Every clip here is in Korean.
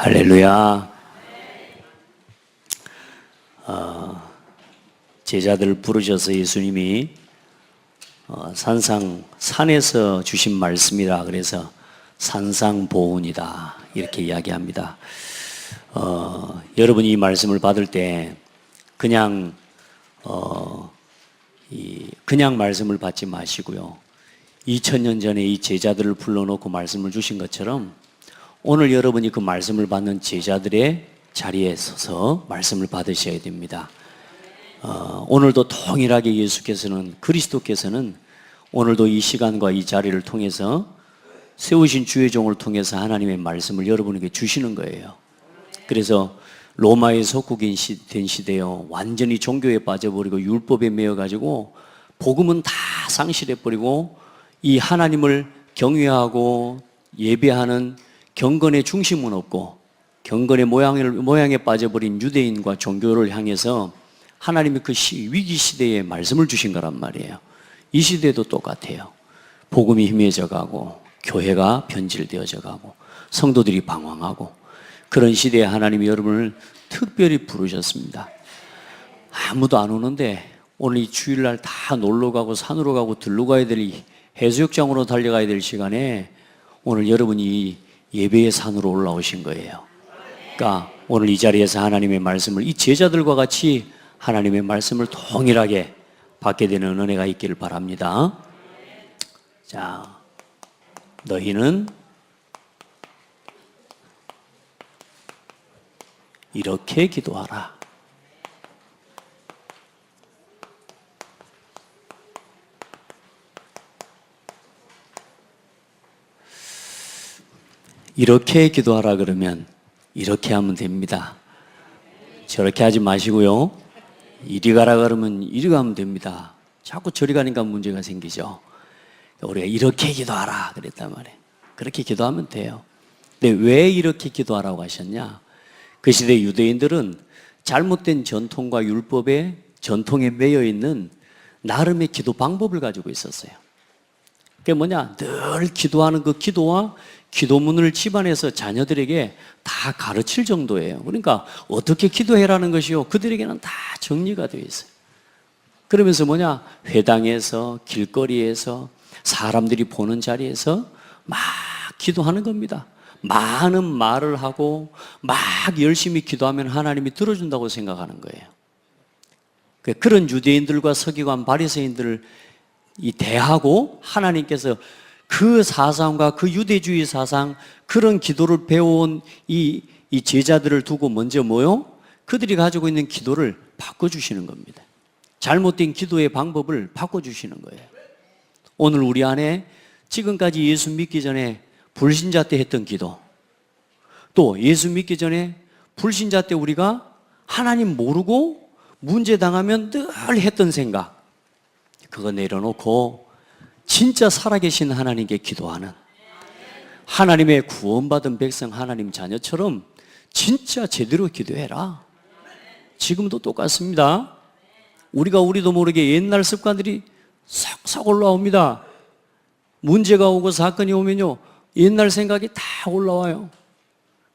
할렐루야. 제자들 부르셔서 예수님이 산에서 주신 말씀이라 그래서 산상보훈이다 이렇게 이야기합니다. 여러분이 이 말씀을 받을 때 그냥 말씀을 받지 마시고요. 2000년 전에 이 제자들을 불러놓고 말씀을 주신 것처럼 오늘 여러분이 그 말씀을 받는 제자들의 자리에 서서 말씀을 받으셔야 됩니다. 오늘도 동일하게 그리스도께서는 오늘도 이 시간과 이 자리를 통해서 세우신 주의 종을 통해서 하나님의 말씀을 여러분에게 주시는 거예요. 그래서 로마의 속국인 된 시대요, 완전히 종교에 빠져버리고 율법에 매여가지고 복음은 다 상실해버리고 이 하나님을 경외하고 예배하는 경건의 중심은 없고 경건의 모양에 빠져버린 유대인과 종교를 향해서 하나님이 그 위기 시대에 말씀을 주신 거란 말이에요. 이 시대도 똑같아요. 복음이 희미해져 가고 교회가 변질되어져 가고 성도들이 방황하고 그런 시대에 하나님이 여러분을 특별히 부르셨습니다. 아무도 안 오는데 오늘 이 주일날 다 놀러 가고 산으로 가고 들러 가야 될 해수욕장으로 달려가야 될 시간에 오늘 여러분이 예배의 산으로 올라오신 거예요. 그러니까 오늘 이 자리에서 하나님의 말씀을 이 제자들과 같이 하나님의 말씀을 동일하게 받게 되는 은혜가 있기를 바랍니다. 자, 너희는 이렇게 기도하라. 이렇게 기도하라 그러면 이렇게 하면 됩니다. 저렇게 하지 마시고요. 이리 가라 그러면 이리 가면 됩니다. 자꾸 저리 가니까 문제가 생기죠. 우리가 이렇게 기도하라 그랬단 말이에요. 그렇게 기도하면 돼요. 근데 왜 이렇게 기도하라고 하셨냐? 그 시대 유대인들은 잘못된 전통과 율법의 전통에 매여 있는 나름의 기도 방법을 가지고 있었어요. 그게 뭐냐? 늘 기도하는 그 기도와 기도문을 집안에서 자녀들에게 다 가르칠 정도예요. 그러니까 어떻게 기도해라는 것이요, 그들에게는 다 정리가 되어 있어요. 그러면서 뭐냐? 회당에서, 길거리에서, 사람들이 보는 자리에서 막 기도하는 겁니다. 많은 말을 하고 막 열심히 기도하면 하나님이 들어준다고 생각하는 거예요. 그런 유대인들과 서기관 바리새인들을 대하고 하나님께서 그 사상과 그 유대주의 사상, 그런 기도를 배워온 이 제자들을 두고 먼저 그들이 가지고 있는 기도를 바꿔주시는 겁니다. 잘못된 기도의 방법을 바꿔주시는 거예요. 오늘 우리 안에 지금까지 예수 믿기 전에 불신자 때 했던 기도, 또 예수 믿기 전에 불신자 때 우리가 하나님 모르고 문제 당하면 늘 했던 생각, 그거 내려놓고 진짜 살아계신 하나님께 기도하는, 하나님의 구원받은 백성 하나님 자녀처럼 진짜 제대로 기도해라. 지금도 똑같습니다. 우리도 모르게 옛날 습관들이 싹싹 올라옵니다. 문제가 오고 사건이 오면요, 옛날 생각이 다 올라와요.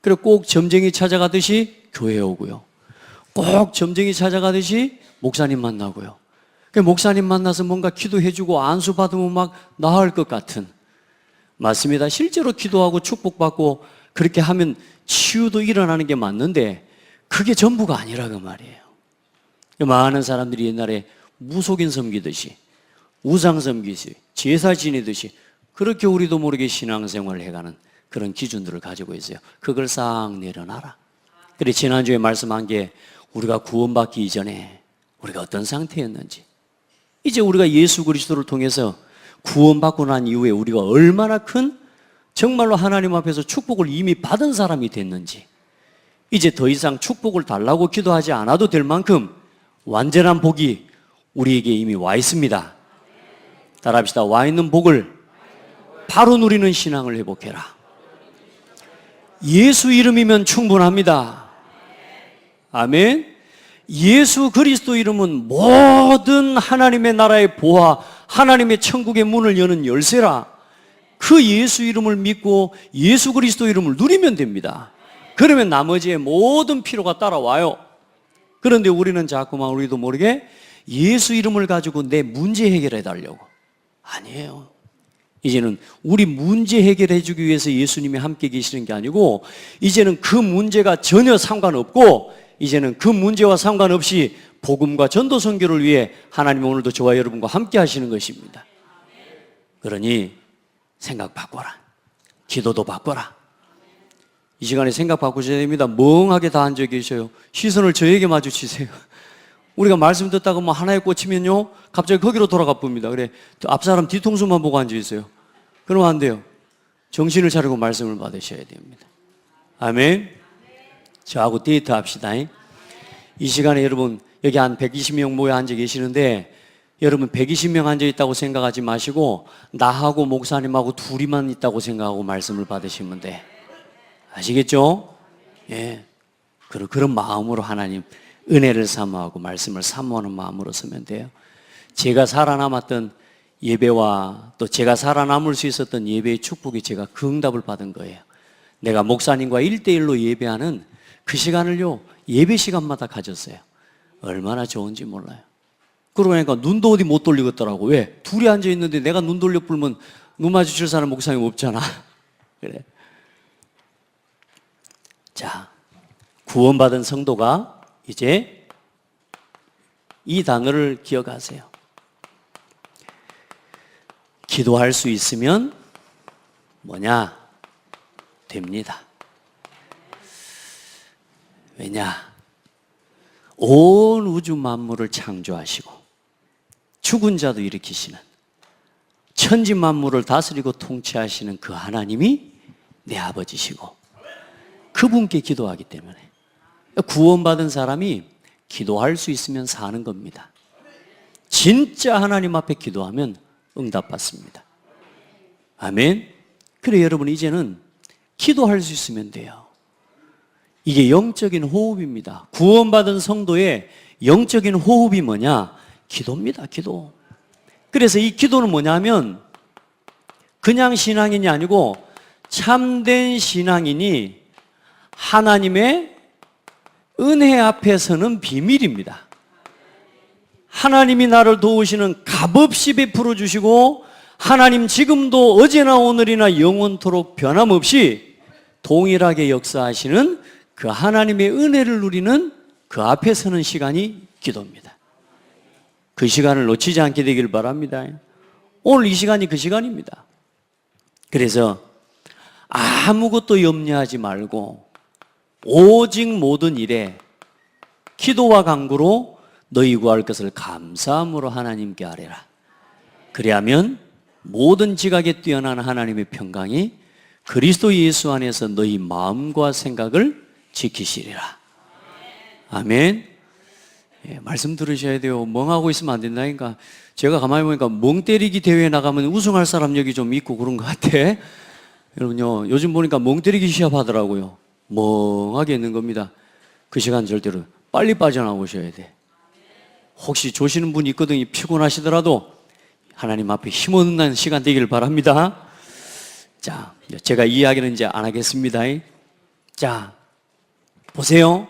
그리고 꼭 점쟁이 찾아가듯이 교회에 오고요, 꼭 점쟁이 찾아가듯이 목사님 만나고요, 목사님 만나서 뭔가 기도해주고 안수 받으면 막 나을 것 같은, 맞습니다. 실제로 기도하고 축복받고 그렇게 하면 치유도 일어나는 게 맞는데 그게 전부가 아니라 그 말이에요. 많은 사람들이 옛날에 무속인 섬기듯이, 우상 섬기듯이, 제사 지내듯이 그렇게 우리도 모르게 신앙생활을 해가는 그런 기준들을 가지고 있어요. 그걸 싹 내려놔라. 그래, 지난주에 말씀한 게 우리가 구원받기 이전에 우리가 어떤 상태였는지, 이제 우리가 예수 그리스도를 통해서 구원받고 난 이후에 우리가 얼마나 큰 정말로 하나님 앞에서 축복을 이미 받은 사람이 됐는지, 이제 더 이상 축복을 달라고 기도하지 않아도 될 만큼 완전한 복이 우리에게 이미 와 있습니다. 따라합시다. 와 있는 복을 바로 누리는 신앙을 회복해라. 예수 이름이면 충분합니다. 아멘. 예수 그리스도 이름은 모든 하나님의 나라의 보화, 하나님의 천국의 문을 여는 열쇠라. 그 예수 이름을 믿고 예수 그리스도 이름을 누리면 됩니다. 그러면 나머지의 모든 필요가 따라와요. 그런데 우리는 자꾸만 우리도 모르게 예수 이름을 가지고 내 문제 해결해 달라고. 아니에요. 이제는 우리 문제 해결해 주기 위해서 예수님이 함께 계시는 게 아니고, 이제는 그 문제가 전혀 상관없고, 이제는 그 문제와 상관없이 복음과 전도 선교를 위해 하나님 오늘도 저와 여러분과 함께 하시는 것입니다. 그러니 생각 바꿔라. 기도도 바꿔라. 이 시간에 생각 바꾸셔야 됩니다. 멍하게 다 앉아 계셔요. 시선을 저에게 마주치세요. 우리가 말씀 듣다가 뭐 하나에 꽂히면요, 갑자기 거기로 돌아가 봅니다. 그래, 앞사람 뒤통수만 보고 앉아 있어요. 그러면 안 돼요. 정신을 차리고 말씀을 받으셔야 됩니다. 아멘. 저하고 데이트 합시다. 이 시간에 여러분 여기 한 120명 모여 앉아 계시는데, 여러분 120명 앉아 있다고 생각하지 마시고 나하고 목사님하고 둘이만 있다고 생각하고 말씀을 받으시면 돼. 아시겠죠? 예. 그런 마음으로 하나님 은혜를 사모하고 말씀을 사모하는 마음으로 서면 돼요. 제가 살아남았던 예배와 또 제가 살아남을 수 있었던 예배의 축복이 제가 그 응답을 받은 거예요. 내가 목사님과 1대1로 예배하는 그 시간을요, 예배 시간마다 가졌어요. 얼마나 좋은지 몰라요. 그러니까 눈도 어디 못 돌리겠더라고. 왜? 둘이 앉아 있는데 내가 눈 돌려 불면 눈 마주칠 사람 목사님 없잖아. 그래. 자, 구원받은 성도가 이제 이 단어를 기억하세요. 기도할 수 있으면 뭐냐? 됩니다. 왜냐? 온 우주 만물을 창조하시고 죽은 자도 일으키시는, 천지 만물을 다스리고 통치하시는 그 하나님이 내 아버지시고 그분께 기도하기 때문에 구원받은 사람이 기도할 수 있으면 사는 겁니다. 진짜 하나님 앞에 기도하면 응답받습니다. 아멘. 그래, 여러분 이제는 기도할 수 있으면 돼요. 이게 영적인 호흡입니다. 구원받은 성도의 영적인 호흡이 뭐냐? 기도입니다. 기도. 그래서 이 기도는 뭐냐면 그냥 신앙인이 아니고 참된 신앙인이 하나님의 은혜 앞에서는 비밀입니다. 하나님이 나를 도우시는 값없이 베풀어 주시고, 하나님 지금도 어제나 오늘이나 영원토록 변함없이 동일하게 역사하시는 그 하나님의 은혜를 누리는 그 앞에 서는 시간이 기도입니다. 그 시간을 놓치지 않게 되길 바랍니다. 오늘 이 시간이 그 시간입니다. 그래서 아무것도 염려하지 말고 오직 모든 일에 기도와 간구로 너희 구할 것을 감사함으로 하나님께 아뢰라. 그리하면 모든 지각에 뛰어난 하나님의 평강이 그리스도 예수 안에서 너희 마음과 생각을 지키시리라. 아멘. 예, 말씀 들으셔야 돼요. 멍하고 있으면 안 된다니까. 제가 가만히 보니까 멍 때리기 대회에 나가면 우승할 사람 여기 좀 있고 그런 것 같아. 여러분요, 요즘 보니까 멍 때리기 시합 하더라고요. 멍하게 있는 겁니다. 그 시간 절대로 빨리 빠져나오셔야 돼. 혹시 조시는 분이 있거든요. 피곤하시더라도 하나님 앞에 힘 얻는 시간 되길 바랍니다. 자, 제가 이 이야기는 이제 안 하겠습니다. 자, 보세요.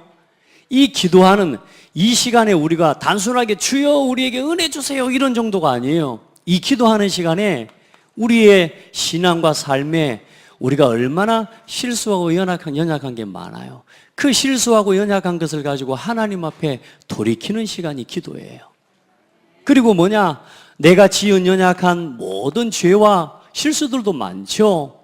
이 기도하는 이 시간에 우리가 단순하게 주여 우리에게 은혜 주세요 이런 정도가 아니에요. 이 기도하는 시간에 우리의 신앙과 삶에 우리가 얼마나 실수하고 연약한 게 많아요. 그 실수하고 연약한 것을 가지고 하나님 앞에 돌이키는 시간이 기도예요. 그리고 뭐냐? 내가 지은 연약한 모든 죄와 실수들도 많죠.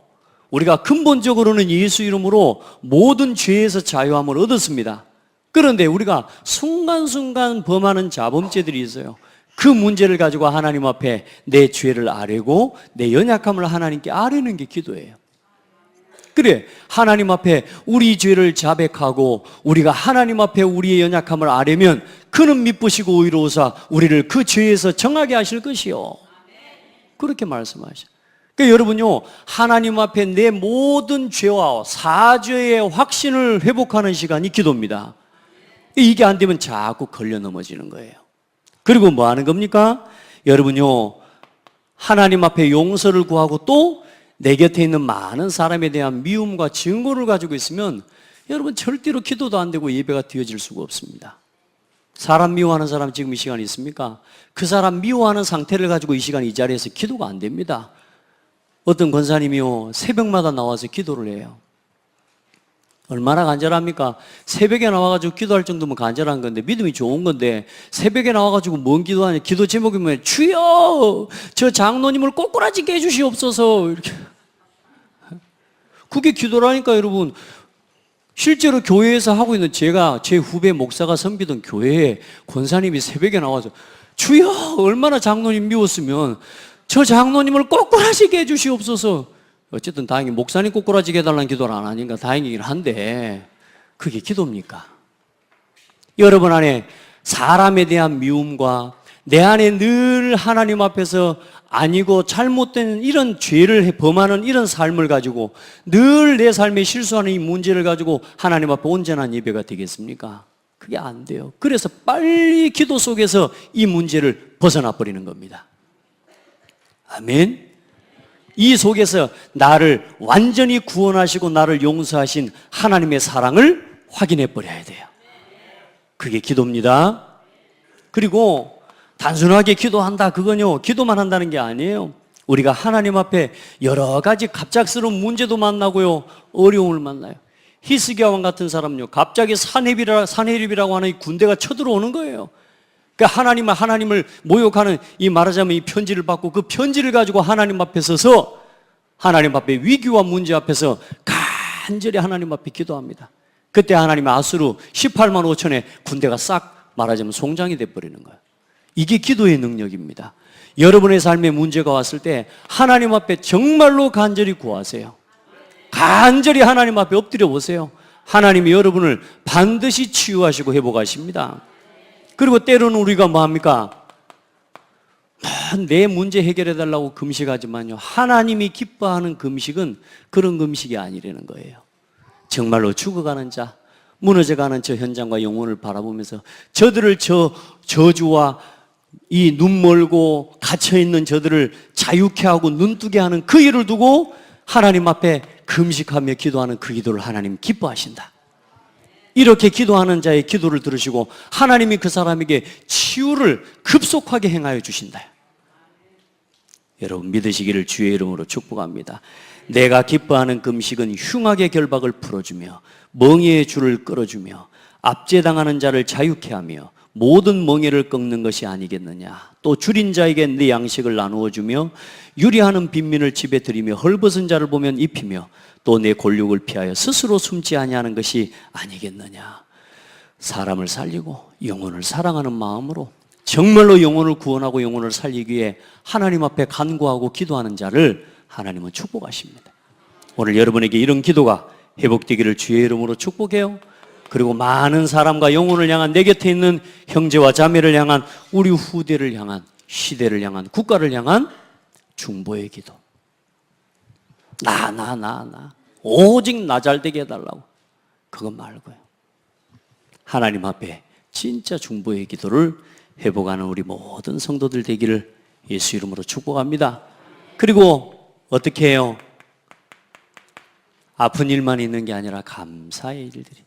우리가 근본적으로는 예수 이름으로 모든 죄에서 자유함을 얻었습니다. 그런데 우리가 순간순간 범하는 자범죄들이 있어요. 그 문제를 가지고 하나님 앞에 내 죄를 아뢰고 내 연약함을 하나님께 아뢰는 게 기도예요. 그래, 하나님 앞에 우리 죄를 자백하고 우리가 하나님 앞에 우리의 연약함을 아뢰면 그는 미쁘시고 의로우사 우리를 그 죄에서 정하게 하실 것이요. 그렇게 말씀하셔. 그러니까 여러분요, 하나님 앞에 내 모든 죄와 사죄의 확신을 회복하는 시간이 기도입니다. 이게 안 되면 자꾸 걸려 넘어지는 거예요. 그리고 뭐 하는 겁니까? 여러분요, 하나님 앞에 용서를 구하고 또 내 곁에 있는 많은 사람에 대한 미움과 증오를 가지고 있으면 여러분 절대로 기도도 안 되고 예배가 드려질 수가 없습니다. 사람 미워하는 사람 지금 이 시간에 있습니까? 그 사람 미워하는 상태를 가지고 이 시간 이 자리에서 기도가 안 됩니다. 어떤 권사님이요 새벽마다 나와서 기도를 해요. 얼마나 간절합니까? 새벽에 나와가지고 기도할 정도면 간절한 건데, 믿음이 좋은 건데, 새벽에 나와가지고 뭔 기도하냐? 기도 제목이 뭐예요? 주여! 저 장로님을 꼬꾸라지게 해주시옵소서. 이렇게. 그게 기도라니까, 여러분. 실제로 교회에서 하고 있는 제가, 제 후배 목사가 섬기던 교회에 권사님이 새벽에 나와서, 주여! 얼마나 장로님 미웠으면, 저 장로님을 꼬꾸라지게 해주시옵소서. 어쨌든 다행히 목사님 꼬꾸라지게 해달라는 기도를 안 하니까 다행이긴 한데 그게 기도입니까? 여러분 안에 사람에 대한 미움과 내 안에 늘 하나님 앞에서 아니고 잘못된 이런 죄를 범하는 이런 삶을 가지고 늘 내 삶에 실수하는 이 문제를 가지고 하나님 앞에 온전한 예배가 되겠습니까? 그게 안 돼요. 그래서 빨리 기도 속에서 이 문제를 벗어나 버리는 겁니다. 아멘. 이 속에서 나를 완전히 구원하시고 나를 용서하신 하나님의 사랑을 확인해 버려야 돼요. 그게 기도입니다. 그리고 단순하게 기도한다 그건요 기도만 한다는 게 아니에요. 우리가 하나님 앞에 여러 가지 갑작스러운 문제도 만나고요 어려움을 만나요. 히스기야 왕 같은 사람은요 갑자기 산헤립이라고 하는 이 군대가 쳐들어오는 거예요. 그러니까 하나님을 모욕하는 이 말하자면 이 편지를 받고 그 편지를 가지고 하나님 앞에 서서 하나님 앞에 위기와 문제 앞에서 간절히 하나님 앞에 기도합니다. 그때 하나님의 아수르 18만 5천의 군대가 싹 말하자면 송장이 돼버리는 거예요. 이게 기도의 능력입니다. 여러분의 삶에 문제가 왔을 때 하나님 앞에 정말로 간절히 구하세요. 간절히 하나님 앞에 엎드려 보세요. 하나님이 여러분을 반드시 치유하시고 회복하십니다. 그리고 때로는 우리가 뭐합니까? 내 문제 해결해달라고 금식하지만요 하나님이 기뻐하는 금식은 그런 금식이 아니라는 거예요. 정말로 죽어가는 자, 무너져가는 저 현장과 영혼을 바라보면서 저들을 저주와 이 눈 멀고 갇혀있는 저들을 자유케 하고 눈뜨게 하는 그 일을 두고 하나님 앞에 금식하며 기도하는 그 기도를 하나님 기뻐하신다. 이렇게 기도하는 자의 기도를 들으시고 하나님이 그 사람에게 치유를 급속하게 행하여 주신다. 여러분 믿으시기를 주의 이름으로 축복합니다. 내가 기뻐하는 금식은 흉악의 결박을 풀어주며 멍에의 줄을 끌어주며 압제당하는 자를 자유케 하며 모든 멍에를 꺾는 것이 아니겠느냐. 또 줄인 자에게 네 양식을 나누어 주며 유리하는 빈민을 집에 들이며 헐벗은 자를 보면 입히며 또 내 골육을 피하여 스스로 숨지 아니하는 것이 아니겠느냐. 사람을 살리고 영혼을 사랑하는 마음으로 정말로 영혼을 구원하고 영혼을 살리기 위해 하나님 앞에 간구하고 기도하는 자를 하나님은 축복하십니다. 오늘 여러분에게 이런 기도가 회복되기를 주의 이름으로 축복해요. 그리고 많은 사람과 영혼을 향한 내 곁에 있는 형제와 자매를 향한 우리 후대를 향한 시대를 향한 국가를 향한 중보의 기도. 나 오직 나 잘되게 해달라고 그것 말고요. 하나님 앞에 진짜 중보의 기도를 회복하는 우리 모든 성도들 되기를 예수 이름으로 축복합니다. 그리고 어떻게 해요? 아픈 일만 있는 게 아니라 감사의 일들이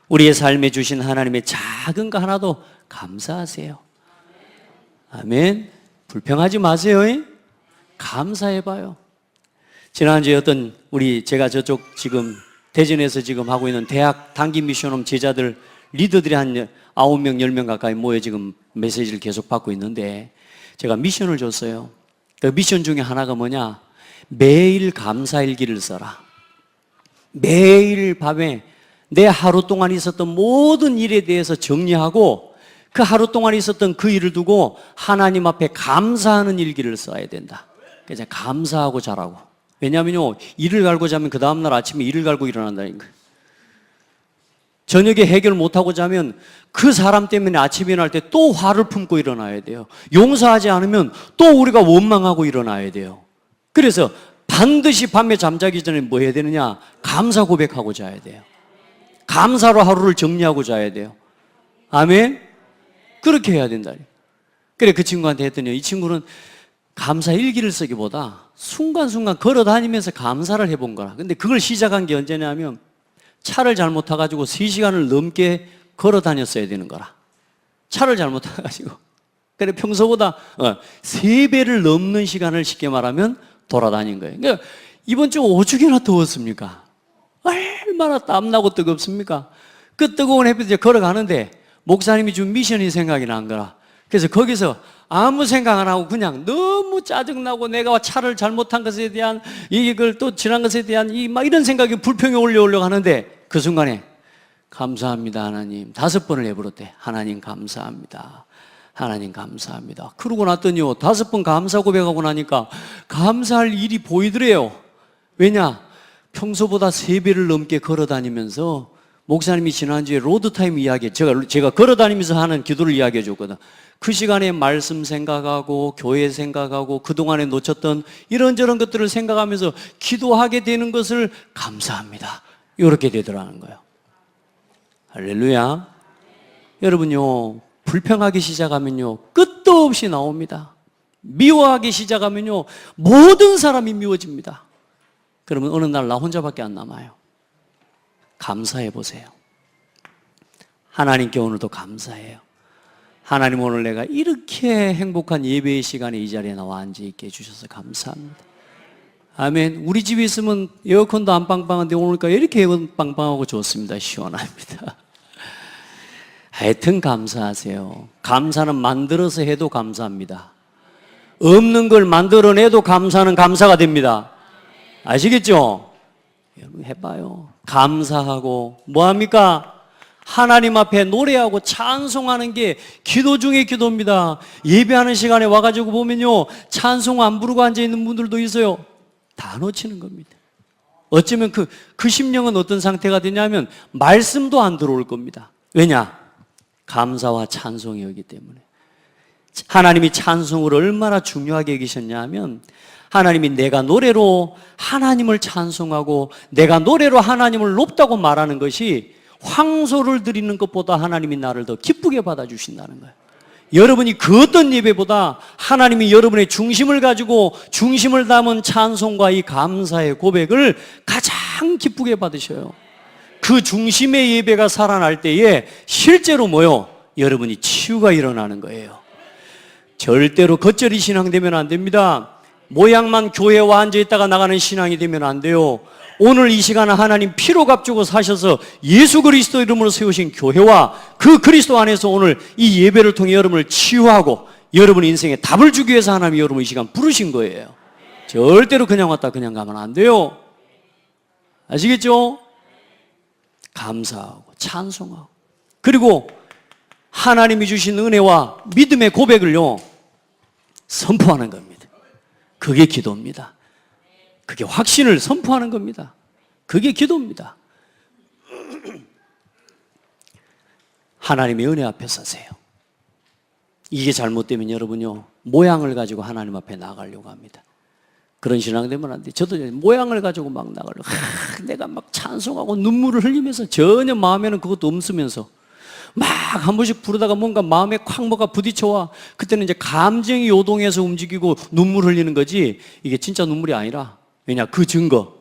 우리의 삶에 주신 하나님의 작은 거 하나도 감사하세요. 아멘. 불평하지 마세요. 감사해봐요. 지난주에 어떤 제가 저쪽 지금 대전에서 지금 하고 있는 대학 단기 미션홈 제자들 리더들이 한 9명, 10명 가까이 모여 지금 메시지를 계속 받고 있는데 제가 미션을 줬어요. 그 미션 중에 하나가 뭐냐? 매일 감사일기를 써라. 매일 밤에 내 하루 동안 있었던 모든 일에 대해서 정리하고 그 하루 동안 있었던 그 일을 두고 하나님 앞에 감사하는 일기를 써야 된다. 그래서 감사하고 자라고. 왜냐하면요, 일을 갈고 자면 그 다음날 아침에 일을 갈고 일어난다는 거예요. 저녁에 해결 못하고 자면 그 사람 때문에 아침에 일어날 때 또 화를 품고 일어나야 돼요. 용서하지 않으면 또 우리가 원망하고 일어나야 돼요. 그래서 반드시 밤에 잠자기 전에 뭐 해야 되느냐? 감사 고백하고 자야 돼요. 감사로 하루를 정리하고 자야 돼요. 아멘? 그렇게 해야 된다. 그래 그 친구한테 했더니 이 친구는 감사 일기를 쓰기보다 순간순간 걸어 다니면서 감사를 해본 거라. 근데 그걸 시작한 게 언제냐면 차를 잘못 타가지고 3시간을 넘게 걸어 다녔어야 되는 거라. 차를 잘못 타가지고. 그래 평소보다 3배를 넘는 시간을 쉽게 말하면 돌아다닌 거예요. 그러니까 이번 주 오죽이나 더웠습니까? 얼마나 땀나고 뜨겁습니까? 그 뜨거운 햇빛에 걸어가는데 목사님이 준 미션이 생각이 난 거라. 그래서 거기서 아무 생각 안 하고 그냥 너무 짜증나고 내가 차를 잘못한 것에 대한 이걸 또 지난 것에 대한 막 이런 생각이 불평이 올려오려고 하는데 그 순간에 감사합니다 하나님 5번을 해버렸대. 하나님 감사합니다. 하나님 감사합니다. 그러고 났더니요 5번 감사 고백하고 나니까 감사할 일이 보이더래요. 왜냐? 평소보다 3배를 넘게 걸어 다니면서 목사님이 지난주에 로드타임 이야기 제가 걸어 다니면서 하는 기도를 이야기해 줬거든. 그 시간에 말씀 생각하고 교회 생각하고 그동안에 놓쳤던 이런저런 것들을 생각하면서 기도하게 되는 것을 감사합니다. 이렇게 되더라는 거예요. 할렐루야. 여러분요 불평하기 시작하면요 끝도 없이 나옵니다. 미워하기 시작하면요 모든 사람이 미워집니다. 그러면 어느 날 나 혼자밖에 안 남아요. 감사해 보세요. 하나님께 오늘도 감사해요. 하나님 오늘 내가 이렇게 행복한 예배의 시간에 이 자리에 나와 앉아있게 해주셔서 감사합니다. 아멘. 우리 집에 있으면 에어컨도 안 빵빵한데 오니까 이렇게 에어컨 빵빵하고 좋습니다. 시원합니다. 하여튼 감사하세요. 감사는 만들어서 해도 감사합니다. 없는 걸 만들어내도 감사는 감사가 됩니다. 아시겠죠? 여러분 해봐요. 감사하고 뭐합니까? 하나님 앞에 노래하고 찬송하는 게 기도 중에 기도입니다. 예배하는 시간에 와가지고 보면요 찬송 안 부르고 앉아있는 분들도 있어요. 다 놓치는 겁니다. 어쩌면 그 심령은 어떤 상태가 되냐면 말씀도 안 들어올 겁니다. 왜냐? 감사와 찬송이었기 때문에. 하나님이 찬송을 얼마나 중요하게 여기셨냐 하면 하나님이 내가 노래로 하나님을 찬송하고 내가 노래로 하나님을 높다고 말하는 것이 황소를 드리는 것보다 하나님이 나를 더 기쁘게 받아주신다는 거예요. 여러분이 그 어떤 예배보다 하나님이 여러분의 중심을 가지고 중심을 담은 찬송과 이 감사의 고백을 가장 기쁘게 받으셔요. 그 중심의 예배가 살아날 때에 실제로 뭐요? 여러분이 치유가 일어나는 거예요. 절대로 겉절이 신앙 되면 안 됩니다. 모양만 교회에 와 앉아있다가 나가는 신앙이 되면 안 돼요. 오늘 이 시간에 하나님 피로 값주고 사셔서 예수 그리스도 이름으로 세우신 교회와 그 그리스도 안에서 오늘 이 예배를 통해 여러분을 치유하고 여러분 인생에 답을 주기 위해서 하나님이 여러분 이 시간 부르신 거예요. 절대로 그냥 왔다 그냥 가면 안 돼요. 아시겠죠? 감사하고 찬송하고 그리고 하나님이 주신 은혜와 믿음의 고백을요 선포하는 겁니다. 그게 기도입니다. 그게 확신을 선포하는 겁니다. 그게 기도입니다. 하나님의 은혜 앞에 서세요. 이게 잘못되면 여러분요 모양을 가지고 하나님 앞에 나가려고 합니다. 그런 신앙 되면 안 돼. 저도 모양을 가지고 막 나가려고 내가 막 찬송하고 눈물을 흘리면서 전혀 마음에는 그것도 없으면서 막 한 번씩 부르다가 뭔가 마음에 콱 뭐가 부딪혀와. 그때는 이제 감정이 요동해서 움직이고 눈물 흘리는 거지 이게 진짜 눈물이 아니라. 왜냐? 그 증거.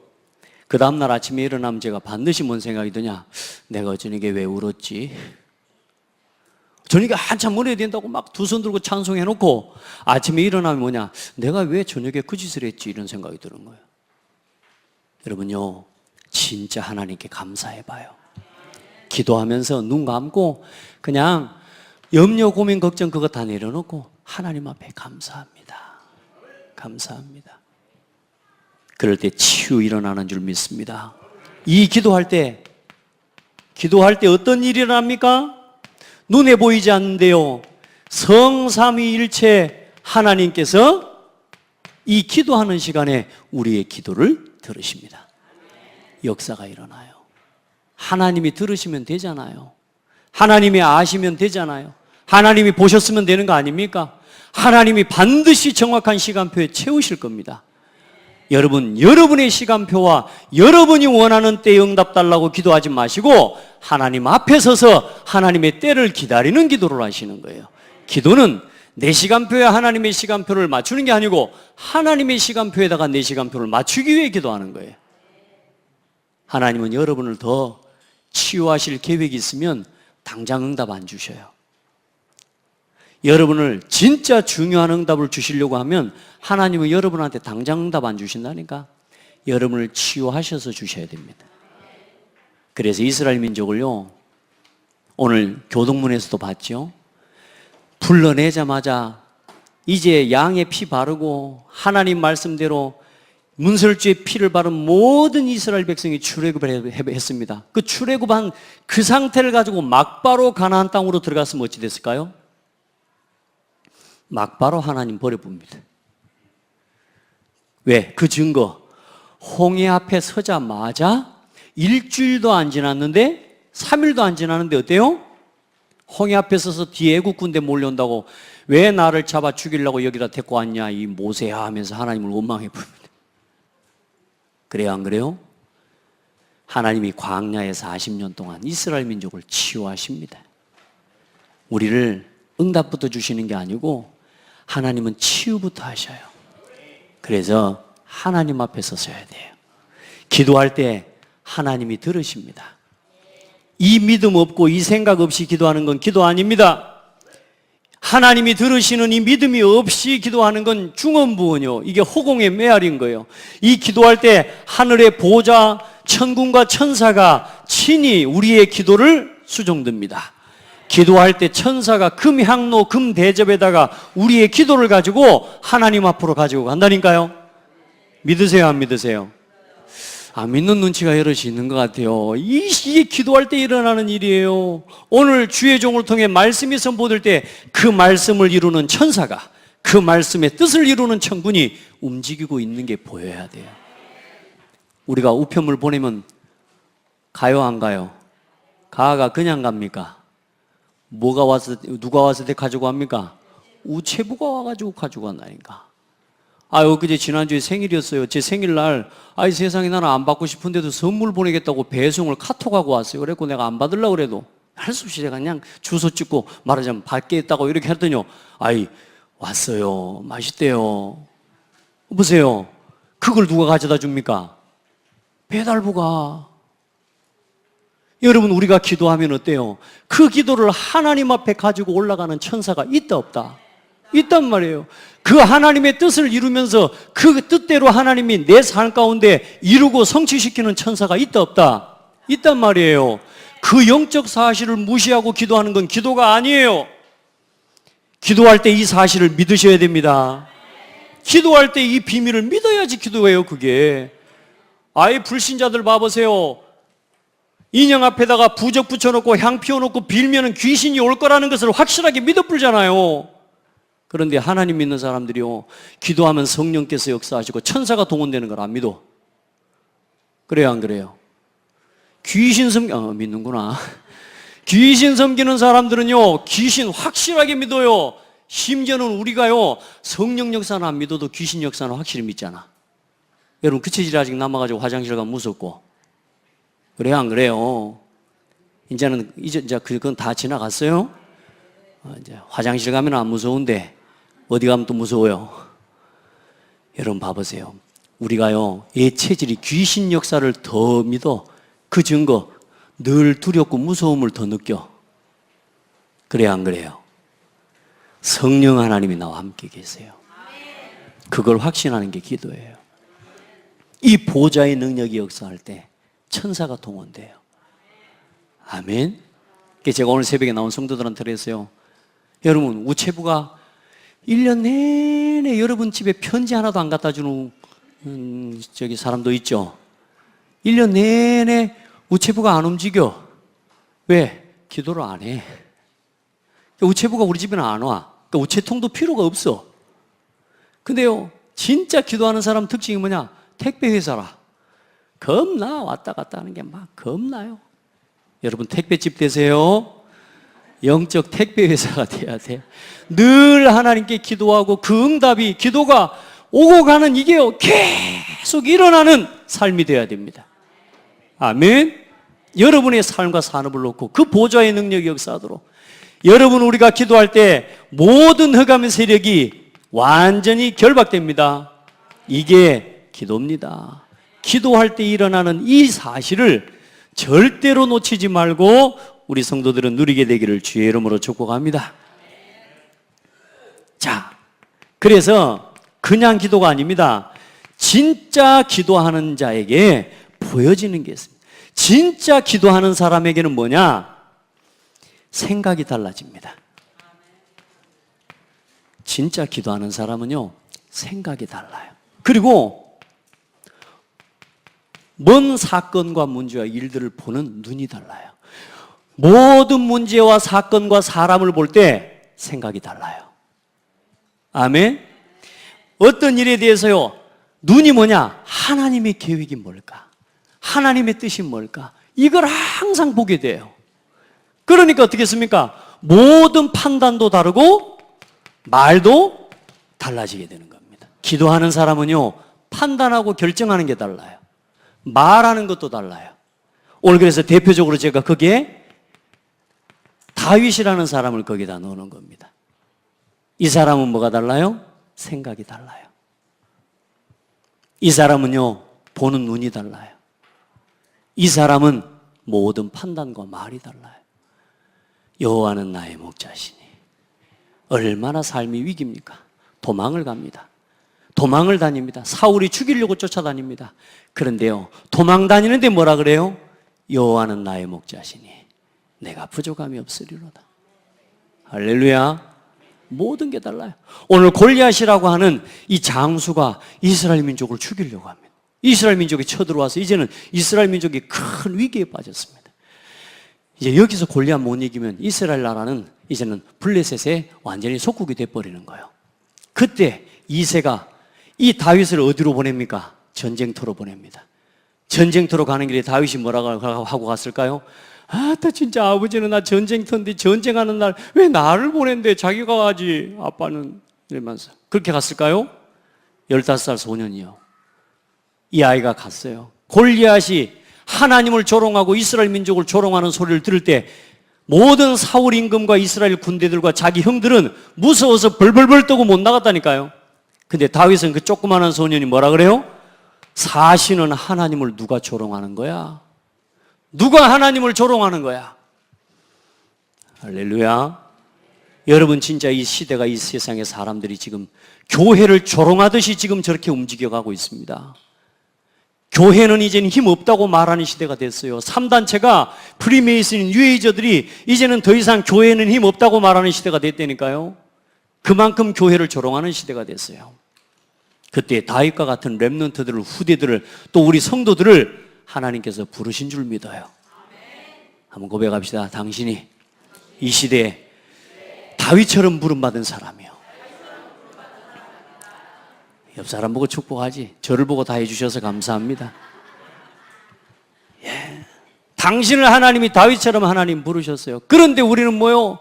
그 다음날 아침에 일어나면 제가 반드시 뭔 생각이 드냐? 내가 저녁에 왜 울었지? 저녁에 한참 울어야 된다고 막 두 손 들고 찬송해놓고 아침에 일어나면 뭐냐? 내가 왜 저녁에 그 짓을 했지? 이런 생각이 드는 거예요. 여러분요 진짜 하나님께 감사해봐요. 기도하면서 눈 감고 그냥 염려, 고민, 걱정 그거 다 내려놓고 하나님 앞에 감사합니다. 감사합니다. 그럴 때 치유 일어나는 줄 믿습니다. 이 기도할 때 어떤 일이 일어납니까? 눈에 보이지 않는데요 성삼위일체 하나님께서 이 기도하는 시간에 우리의 기도를 들으십니다. 역사가 일어나요. 하나님이 들으시면 되잖아요. 하나님이 아시면 되잖아요. 하나님이 보셨으면 되는 거 아닙니까? 하나님이 반드시 정확한 시간표에 채우실 겁니다. 여러분, 여러분의 시간표와 여러분이 원하는 때에 응답 달라고 기도하지 마시고 하나님 앞에 서서 하나님의 때를 기다리는 기도를 하시는 거예요. 기도는 내 시간표에 하나님의 시간표를 맞추는 게 아니고 하나님의 시간표에다가 내 시간표를 맞추기 위해 기도하는 거예요. 하나님은 여러분을 더 치유하실 계획이 있으면 당장 응답 안 주셔요. 여러분을 진짜 중요한 응답을 주시려고 하면 하나님은 여러분한테 당장 응답 안 주신다니까. 여러분을 치유하셔서 주셔야 됩니다. 그래서 이스라엘 민족을요, 오늘 교동문에서도 봤죠. 불러내자마자 이제 양의 피 바르고 하나님 말씀대로 문설주의 피를 바른 모든 이스라엘 백성이 출애굽을 했습니다. 그 출애굽한 그 상태를 가지고 막바로 가나안 땅으로 들어갔으면 어찌 됐을까요? 막바로 하나님 버려봅니다. 왜? 그 증거. 홍해 앞에 서자마자 일주일도 안 지났는데 3일도 안 지났는데 어때요? 홍해 앞에 서서 뒤에 애국 군대 몰려온다고 왜 나를 잡아 죽이려고 여기다 데리고 왔냐 이 모세야 하면서 하나님을 원망해 봅니다. 그래요 안 그래요? 하나님이 광야에 40년 동안 이스라엘 민족을 치유하십니다. 우리를 응답부터 주시는 게 아니고 하나님은 치유부터 하셔요. 그래서 하나님 앞에 서셔야 돼요. 기도할 때 하나님이 들으십니다. 이 믿음 없고 이 생각 없이 기도하는 건 기도 아닙니다. 하나님이 들으시는 이 믿음이 없이 기도하는 건 중언부언이요. 이게 허공의 메아리인 거예요. 이 기도할 때 하늘의 보좌, 천군과 천사가 친히 우리의 기도를 수종듭니다. 기도할 때 천사가 금향로, 금대접에다가 우리의 기도를 가지고 하나님 앞으로 가지고 간다니까요. 믿으세요, 안 믿으세요? 안 믿는 눈치가 여럿이 있는 것 같아요. 이게 기도할 때 일어나는 일이에요. 오늘 주의 종을 통해 말씀이 선포될 때 그 말씀을 이루는 천사가, 그 말씀의 뜻을 이루는 천군이 움직이고 있는 게 보여야 돼요. 우리가 우편물 보내면 가요 안 가요? 가가 그냥 갑니까? 뭐가 와서, 누가 와서 가지고 갑니까? 우체부가 와가지고 가지고 간다니까. 그제 지난주에 생일이었어요. 제 생일날, 세상에 나는 안 받고 싶은데도 선물 보내겠다고 배송을 카톡하고 왔어요. 그래갖고 내가 안 받으려고 그래도 할 수 없이 제가 그냥 주소 찍고 말하자면 받겠다고 이렇게 했더니요. 왔어요. 맛있대요. 보세요. 그걸 누가 가져다 줍니까? 배달부가. 여러분, 우리가 기도하면 어때요? 그 기도를 하나님 앞에 가지고 올라가는 천사가 있다 없다? 있단 말이에요. 그 하나님의 뜻을 이루면서 그 뜻대로 하나님이 내 삶 가운데 이루고 성취시키는 천사가 있다 없다? 있단 말이에요. 그 영적 사실을 무시하고 기도하는 건 기도가 아니에요. 기도할 때 이 사실을 믿으셔야 됩니다. 기도할 때 이 비밀을 믿어야지 기도해요. 그게 불신자들 봐보세요. 인형 앞에다가 부적 붙여놓고 향 피워놓고 빌면은 귀신이 올 거라는 것을 확실하게 믿어 불잖아요. 그런데 하나님 믿는 사람들이요, 기도하면 성령께서 역사하시고 천사가 동원되는 걸 안 믿어. 그래요 안 그래요? 믿는구나. 귀신 섬기는 사람들은요, 귀신 확실하게 믿어요. 심지어는 우리가요, 성령 역사는 안 믿어도 귀신 역사는 확실히 믿잖아. 여러분, 그 체질이 아직 남아가지고 화장실 가면 무섭고. 그래요 안 그래요? 이제 그건 다 지나갔어요? 이제 화장실 가면 안 무서운데 어디 가면 또 무서워요. 여러분 봐보세요. 우리가요, 이 체질이 귀신 역사를 더 믿어. 그 증거, 늘 두렵고 무서움을 더 느껴. 그래요 안 그래요? 성령 하나님이 나와 함께 계세요. 그걸 확신하는 게 기도예요. 이 보좌의 능력이 역사할 때 천사가 동원돼요. 아멘. 제가 오늘 새벽에 나온 성도들한테 그랬어요. 여러분, 우체부가 1년 내내 여러분 집에 편지 하나도 안 갖다 주는 사람도 있죠. 1년 내내 우체부가 안 움직여. 왜? 기도를 안 해. 우체부가 우리 집에는 안 와. 우체통도 필요가 없어. 근데요, 진짜 기도하는 사람 특징이 뭐냐? 택배회사라. 겁나 왔다 갔다 하는 게 막 겁나요. 여러분, 택배집 되세요. 영적 택배회사가 돼야 돼. 늘 하나님께 기도하고 그 응답이, 기도가 오고 가는 이게요, 계속 일어나는 삶이 되어야 됩니다. 아멘. 여러분의 삶과 산업을 놓고 그 보좌의 능력이 역사하도록, 여러분, 우리가 기도할 때 모든 흑암의 세력이 완전히 결박됩니다. 이게 기도입니다. 기도할 때 일어나는 이 사실을 절대로 놓치지 말고 우리 성도들은 누리게 되기를 주의 이름으로 축복합니다. 자, 그래서 그냥 기도가 아닙니다. 진짜 기도하는 자에게 보여지는 게 있습니다. 진짜 기도하는 사람에게는 뭐냐? 생각이 달라집니다. 진짜 기도하는 사람은요, 생각이 달라요. 그리고 먼 사건과 문제와 일들을 보는 눈이 달라요. 모든 문제와 사건과 사람을 볼 때 생각이 달라요. 아멘. 어떤 일에 대해서요, 눈이 뭐냐? 하나님의 계획이 뭘까? 하나님의 뜻이 뭘까? 이걸 항상 보게 돼요. 그러니까 어떻겠습니까? 모든 판단도 다르고 말도 달라지게 되는 겁니다. 기도하는 사람은요, 판단하고 결정하는 게 달라요. 말하는 것도 달라요. 오늘 그래서 대표적으로 제가 거기에 다윗이라는 사람을 거기다 넣는 겁니다. 이 사람은 뭐가 달라요? 생각이 달라요. 이 사람은요, 보는 눈이 달라요. 이 사람은 모든 판단과 말이 달라요. 여호와는 나의 목자시니. 얼마나 삶이 위기입니까? 도망을 갑니다. 도망을 다닙니다. 사울이 죽이려고 쫓아다닙니다. 그런데요, 도망 다니는데 뭐라 그래요? 여호와는 나의 목자시니 내가 부족함이 없으리로다. 할렐루야. 모든 게 달라요. 오늘 골리앗이라고 하는 이 장수가 이스라엘 민족을 죽이려고 합니다. 이스라엘 민족이 쳐들어와서 이제는 이스라엘 민족이 큰 위기에 빠졌습니다. 이제 여기서 골리앗 못 이기면 이스라엘 나라는 이제는 블레셋에 완전히 속국이 돼버리는 거예요. 그때 이새가 이 다윗을 어디로 보냅니까? 전쟁터로 보냅니다. 전쟁터로 가는 길에 다윗이 뭐라고 하고 갔을까요? 아, 진짜 아버지는 나 전쟁터인데 전쟁하는 날 왜 나를 보낸대? 자기가 가지, 아빠는. 이러면서. 그렇게 갔을까요? 15살 소년이요. 이 아이가 갔어요. 골리앗이 하나님을 조롱하고 이스라엘 민족을 조롱하는 소리를 들을 때 모든 사울 임금과 이스라엘 군대들과 자기 형들은 무서워서 벌벌벌 떠고 못 나갔다니까요. 근데 다윗은 그 조그마한 소년이 뭐라 그래요? 사실은 하나님을 누가 조롱하는 거야? 누가 하나님을 조롱하는 거야? 할렐루야. 여러분, 진짜 이 시대가, 이 세상의 사람들이 지금 교회를 조롱하듯이 지금 저렇게 움직여가고 있습니다. 교회는 이제는 힘 없다고 말하는 시대가 됐어요. 3단체가 프리메이슨 뉴에이저들이 이제는 더 이상 교회는 힘 없다고 말하는 시대가 됐다니까요. 그만큼 교회를 조롱하는 시대가 됐어요. 그때 다윗과 같은 렘넌트들을, 후대들을, 또 우리 성도들을 하나님께서 부르신 줄 믿어요. 한번 고백합시다. 당신이 이 시대에 다윗처럼 부름받은 사람이요. 옆 사람 보고 축복하지. 저를 보고 다 해주셔서 감사합니다. 예. 당신을 하나님이 다윗처럼 하나님 부르셨어요. 그런데 우리는 뭐요?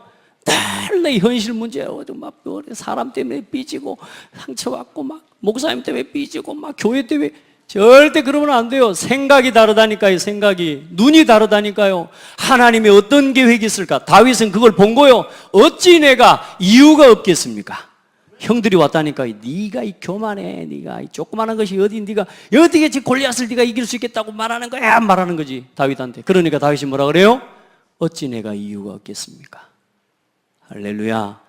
늘 현실 문제, 막 사람 때문에 삐지고 상처받고 막 목사님 때문에 삐지고 막 교회 때문에. 절대 그러면 안 돼요. 생각이 다르다니까요. 생각이. 눈이 다르다니까요. 하나님의 어떤 계획이 있을까? 다윗은 그걸 본 거요. 어찌 내가 이유가 없겠습니까? 형들이 왔다니까. 네가 이 교만해. 네가 이 조그마한 것이 어디, 네가 어떻게 골리앗을 네가 이길 수 있겠다고 말하는 거야? 말하는 거지, 다윗한테. 그러니까 다윗이 뭐라 그래요? 어찌 내가 이유가 없겠습니까? 할렐루야.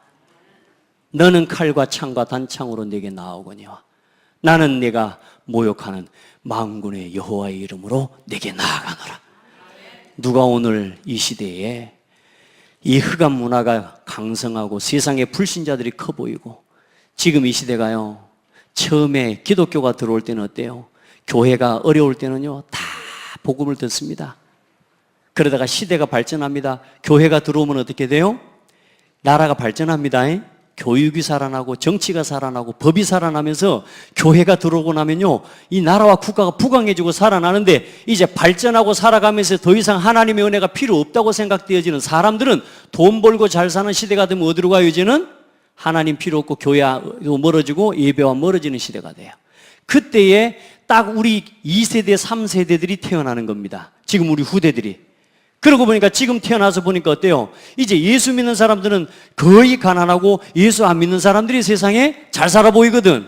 너는 칼과 창과 단창으로 내게 나오거니와 나는 내가 모욕하는 만군의 여호와의 이름으로 내게 나아가노라. 누가 오늘 이 시대에 이 흑암 문화가 강성하고 세상에 불신자들이 커 보이고 지금 이 시대가요, 처음에 기독교가 들어올 때는 어때요? 교회가 어려울 때는요, 다 복음을 듣습니다. 그러다가 시대가 발전합니다. 교회가 들어오면 어떻게 돼요? 나라가 발전합니다. 교육이 살아나고 정치가 살아나고 법이 살아나면서 교회가 들어오고 나면요, 이 나라와 국가가 부강해지고 살아나는데 이제 발전하고 살아가면서 더 이상 하나님의 은혜가 필요 없다고 생각되어지는 사람들은 돈 벌고 잘 사는 시대가 되면 어디로 가요? 이제는 하나님 필요 없고 교회와 멀어지고 예배와 멀어지는 시대가 돼요. 그때에 딱 우리 2세대, 3세대들이 태어나는 겁니다. 지금 우리 후대들이. 그러고 보니까 지금 태어나서 보니까 어때요? 이제 예수 믿는 사람들은 거의 가난하고 예수 안 믿는 사람들이 세상에 잘 살아 보이거든.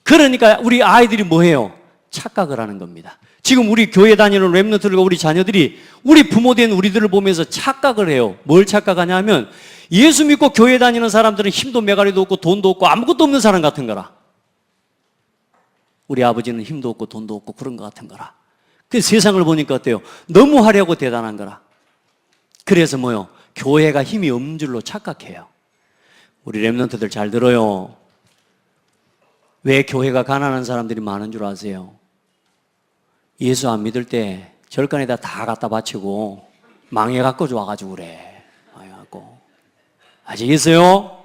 그러니까 우리 아이들이 뭐 해요? 착각을 하는 겁니다. 지금 우리 교회 다니는 렘넌트들과 우리 자녀들이 우리 부모된 우리들을 보면서 착각을 해요. 뭘 착각하냐 하면 예수 믿고 교회 다니는 사람들은 힘도 메가리도 없고 돈도 없고 아무것도 없는 사람 같은 거라. 우리 아버지는 힘도 없고 돈도 없고 그런 것 같은 거라. 그 세상을 보니까 어때요? 너무 화려하고 대단한 거라. 그래서 뭐요? 교회가 힘이 없는 줄로 착각해요. 우리 렘넌트들 잘 들어요. 왜 교회가 가난한 사람들이 많은 줄 아세요? 예수 안 믿을 때 절간에다 다 갖다 바치고 망해갖고 좋아가지고 그래. 망해갖고. 아시겠어요?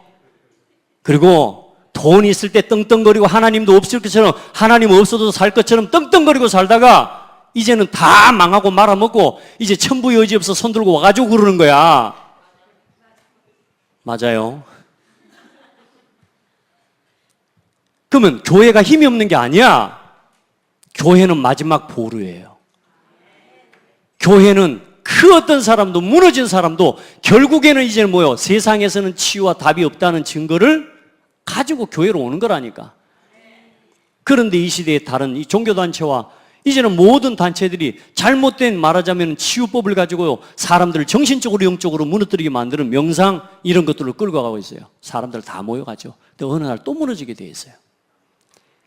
그리고 돈 있을 때 떵떵거리고 하나님도 없을 것처럼, 하나님 없어도 살 것처럼 떵떵거리고 살다가 이제는 다 망하고 말아먹고 이제 천부 여지 없어 손 들고 와가지고 그러는 거야. 맞아요. 그러면 교회가 힘이 없는 게 아니야. 교회는 마지막 보루예요. 교회는 그 어떤 사람도, 무너진 사람도 결국에는 이제 뭐요? 세상에서는 치유와 답이 없다는 증거를 가지고 교회로 오는 거라니까. 그런데 이 시대의 다른 이 종교단체와 이제는 모든 단체들이 잘못된, 말하자면 치유법을 가지고요, 사람들을 정신적으로 영적으로 무너뜨리게 만드는 명상 이런 것들을 끌고 가고 있어요. 사람들 다 모여가죠. 근데 어느 날 또 무너지게 돼 있어요.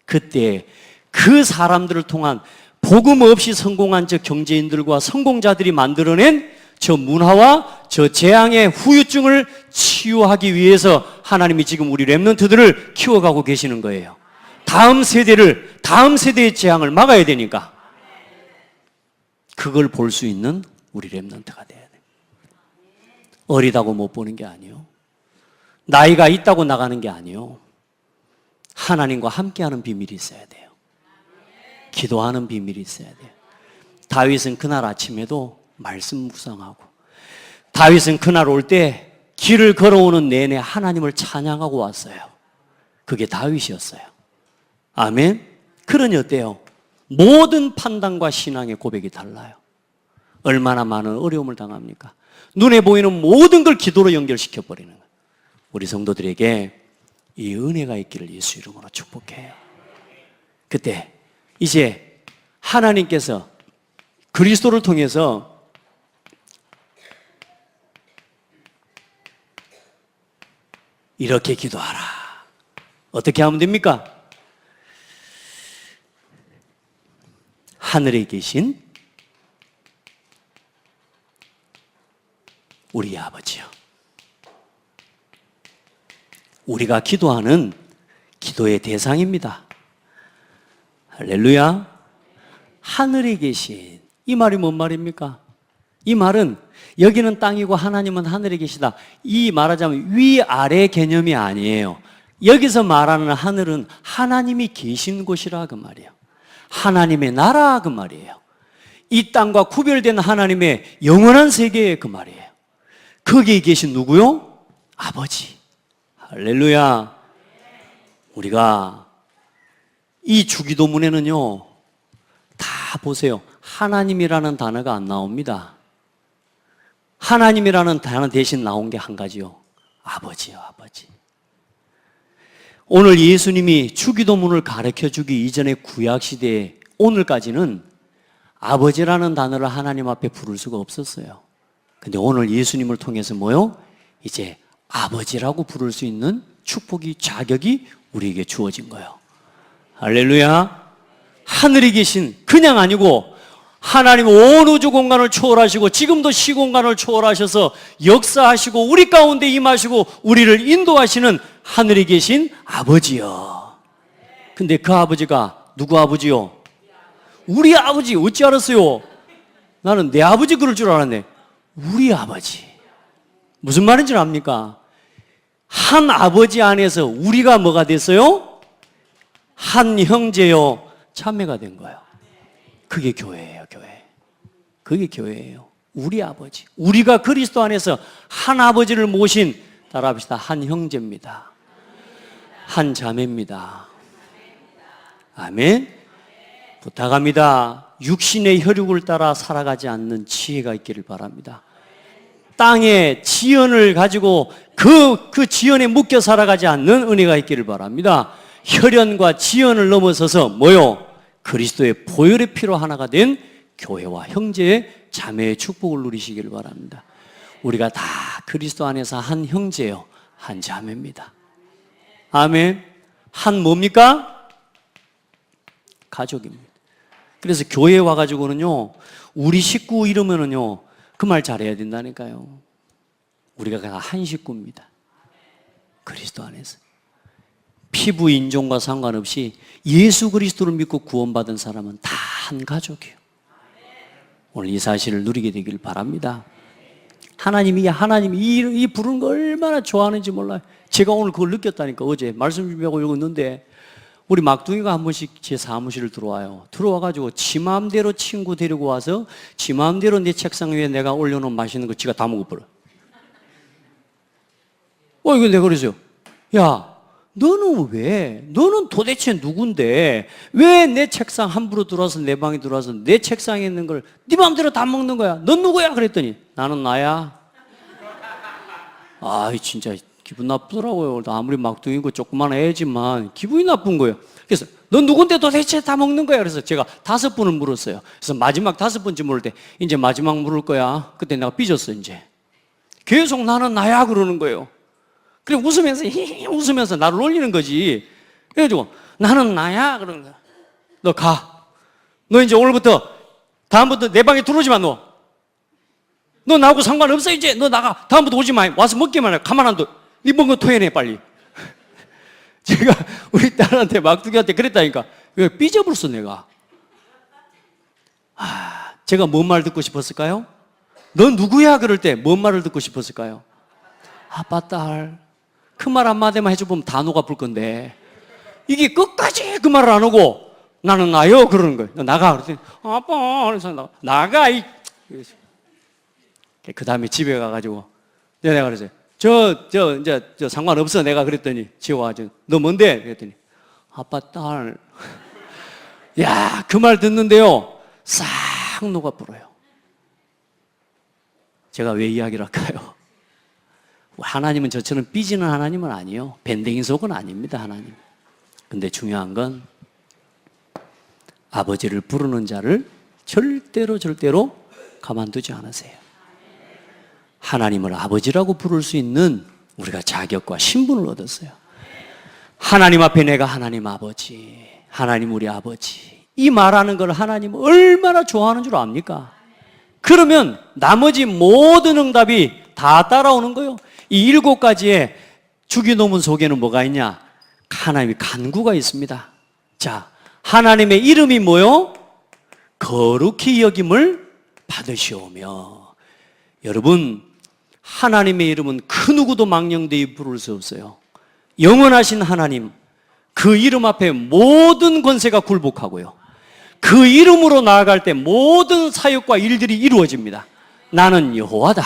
그때 그 사람들을 통한 복음 없이 성공한 저 경제인들과 성공자들이 만들어낸 저 문화와 저 재앙의 후유증을 치유하기 위해서 하나님이 지금 우리 렘넌트들을 키워가고 계시는 거예요. 다음 세대의 재앙을 막아야 되니까. 그걸 볼 수 있는 우리 렘넌트가 돼야 돼요. 어리다고 못 보는 게 아니에요. 나이가 있다고 나가는 게 아니에요. 하나님과 함께하는 비밀이 있어야 돼요. 기도하는 비밀이 있어야 돼요. 다윗은 그날 아침에도 말씀 묵상하고, 다윗은 그날 올 때 길을 걸어오는 내내 하나님을 찬양하고 왔어요. 그게 다윗이었어요. 아멘. 그러니 어때요? 모든 판단과 신앙의 고백이 달라요. 얼마나 많은 어려움을 당합니까? 눈에 보이는 모든 걸 기도로 연결시켜버리는 거예요. 우리 성도들에게 이 은혜가 있기를 예수 이름으로 축복해요. 그때 이제 하나님께서 그리스도를 통해서 이렇게 기도하라. 어떻게 하면 됩니까? 하늘에 계신 우리 아버지요. 우리가 기도하는 기도의 대상입니다. 할렐루야. 하늘에 계신, 이 말이 뭔 말입니까? 이 말은 여기는 땅이고 하나님은 하늘에 계시다. 이 말하자면 위아래 개념이 아니에요. 여기서 말하는 하늘은 하나님이 계신 곳이라 그 말이에요. 하나님의 나라 그 말이에요. 이 땅과 구별된 하나님의 영원한 세계 그 말이에요. 거기에 계신 누구요? 아버지. 할렐루야. 우리가 이 주기도문에는요, 다 보세요. 하나님이라는 단어가 안 나옵니다. 하나님이라는 단어 대신 나온 게 한 가지요. 아버지요, 아버지. 오늘 예수님이 주기도문을 가르쳐 주기 이전의 구약시대에 오늘까지는 아버지라는 단어를 하나님 앞에 부를 수가 없었어요. 근데 오늘 예수님을 통해서 뭐요? 이제 아버지라고 부를 수 있는 축복이, 자격이 우리에게 주어진 거예요. 할렐루야. 하늘에 계신, 그냥 아니고 하나님 온 우주 공간을 초월하시고 지금도 시공간을 초월하셔서 역사하시고 우리 가운데 임하시고 우리를 인도하시는 하늘에 계신 아버지요. 근데 그 아버지가 누구 아버지요? 우리 아버지. 어찌 알았어요? 나는 내 아버지 그럴 줄 알았네. 우리 아버지. 무슨 말인지 압니까? 한 아버지 안에서 우리가 뭐가 됐어요? 한 형제요 참매가 된 거예요. 그게 교회예요, 교회. 그게 교회예요. 우리 아버지. 우리가 그리스도 안에서 한 아버지를 모신, 따라합시다, 한 형제입니다. 한 자매입니다. 아멘. 부탁합니다. 육신의 혈육을 따라 살아가지 않는 지혜가 있기를 바랍니다. 땅의 지연을 가지고 그 지연에 묶여 살아가지 않는 은혜가 있기를 바랍니다. 혈연과 지연을 넘어서서 뭐요? 그리스도의 보혈의 피로 하나가 된 교회와 형제의 자매의 축복을 누리시길 바랍니다. 우리가 다 그리스도 안에서 한 형제요, 한 자매입니다. 아멘. 한 뭡니까? 가족입니다. 그래서 교회에 와가지고는요, 우리 식구 이러면은요, 그 말 잘해야 된다니까요. 우리가 다 한 식구입니다. 그리스도 안에서. 피부 인종과 상관없이 예수 그리스도를 믿고 구원받은 사람은 다 한 가족이에요. 오늘 이 사실을 누리게 되길 바랍니다. 하나님이 이 부르는 거 얼마나 좋아하는지 몰라요. 제가 오늘 그걸 느꼈다니까. 어제 말씀 준비하고 읽었는데 우리 막둥이가 한 번씩 제 사무실을 들어와요. 들어와가지고 지 마음대로 친구 데리고 와서 지 마음대로 내 책상 위에 내가 올려놓은 맛있는 거 지가 다 먹어버려. 이거 내가 그랬어요. 야, 너는 도대체 누군데 왜 내 책상 함부로 들어와서 내 방에 들어와서 내 책상에 있는 걸 네 마음대로 다 먹는 거야? 넌 누구야? 그랬더니 나는 나야. 진짜 기분 나쁘더라고요. 아무리 막둥이고 조그만 애지만 기분이 나쁜 거예요. 그래서 넌 누군데 도대체 다 먹는 거야? 그래서 제가 5번을 물었어요. 그래서 마지막 5번째 물을 때 이제 마지막 물을 거야. 그때 내가 삐졌어. 이제 계속 나는 나야 그러는 거예요. 그래 웃으면서 나를 놀리는 거지. 그래가지고 나는 나야 그러는 거야. 너 가. 너 이제 오늘부터 다음부터 내 방에 들어오지 마. 너 나하고 상관없어. 이제 너 나가. 다음부터 오지 마. 와서 먹기만 해. 가만 안 둬. 네 먹은 거 토해내 빨리. 제가 우리 딸한테 막둥이한테 그랬다니까. 왜 삐져버렸어 내가. 제가 뭔 말 듣고 싶었을까요? 넌 누구야? 그럴 때 뭔 말을 듣고 싶었을까요? 아빠 딸 그 말 한마디만 해줘보면 다 녹아볼 건데 이게 끝까지 그 말을 안 하고 나는 나요 그러는 거예요. 너 나가. 그랬더니 아빠 그래서 나가. 그 다음에 집에 가가지고 내가 그랬어요. 저 상관없어 내가 그랬더니 지워가지고 너 뭔데? 그랬더니 아빠 딸. 야, 그 말 듣는데요 싹 녹아버려요. 제가 왜 이야기를 할까요? 하나님은 저처럼 삐지는 하나님은 아니에요. 밴댕이 속은 아닙니다. 하나님. 근데 중요한 건 아버지를 부르는 자를 절대로 가만두지 않으세요. 하나님을 아버지라고 부를 수 있는 우리가 자격과 신분을 얻었어요. 하나님 앞에 내가 하나님 아버지, 하나님 우리 아버지, 이 말하는 걸 하나님 얼마나 좋아하는 줄 압니까? 그러면 나머지 모든 응답이 다 따라오는 거예요. 이 7가지의 주기도문 속에는 뭐가 있냐? 하나님의 간구가 있습니다. 자, 하나님의 이름이 뭐요? 거룩히 여김을 받으시오며. 여러분, 하나님의 이름은 그 누구도 망령되이 부를 수 없어요. 영원하신 하나님, 그 이름 앞에 모든 권세가 굴복하고요. 그 이름으로 나아갈 때 모든 사역과 일들이 이루어집니다. 나는 여호와다.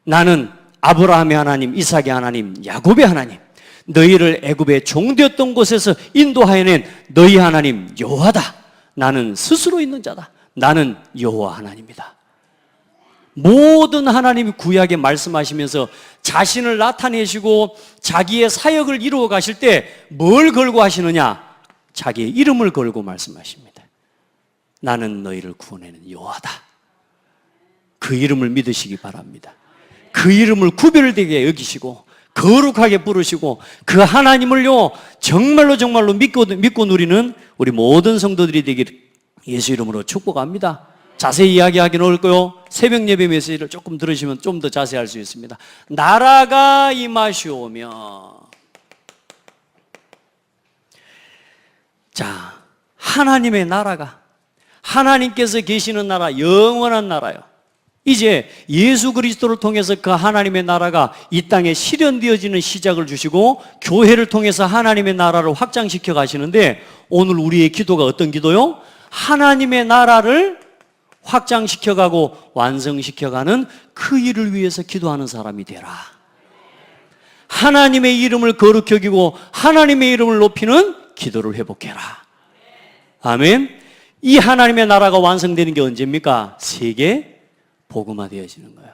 나는 아브라함의 하나님, 이삭의 하나님, 야곱의 하나님, 너희를 애굽의 종되었던 곳에서 인도하여낸 너희 하나님 여호와다. 나는 스스로 있는 자다. 나는 여호와 하나님이다. 모든 하나님이 구약에 말씀하시면서 자신을 나타내시고 자기의 사역을 이루어 가실 때 뭘 걸고 하시느냐? 자기의 이름을 걸고 말씀하십니다. 나는 너희를 구원하는 여호와다. 그 이름을 믿으시기 바랍니다. 그 이름을 구별되게 여기시고 거룩하게 부르시고 그 하나님을요 정말로 믿고 누리는 우리 모든 성도들이 되기를 예수 이름으로 축복합니다. 자세히 이야기하기는 어렵고요. 새벽 예배 메시지를 조금 들으시면 좀 더 자세히 할 수 있습니다. 나라가 임하시오며. 자, 하나님의 나라가, 하나님께서 계시는 나라, 영원한 나라요. 이제 예수 그리스도를 통해서 그 하나님의 나라가 이 땅에 실현되어지는 시작을 주시고 교회를 통해서 하나님의 나라를 확장시켜 가시는데, 오늘 우리의 기도가 어떤 기도요? 하나님의 나라를 확장시켜가고 완성시켜가는 그 일을 위해서 기도하는 사람이 되라. 하나님의 이름을 거룩히 여기고 하나님의 이름을 높이는 기도를 회복해라. 아멘. 이 하나님의 나라가 완성되는 게 언제입니까? 세계 복음화되어지는 거예요.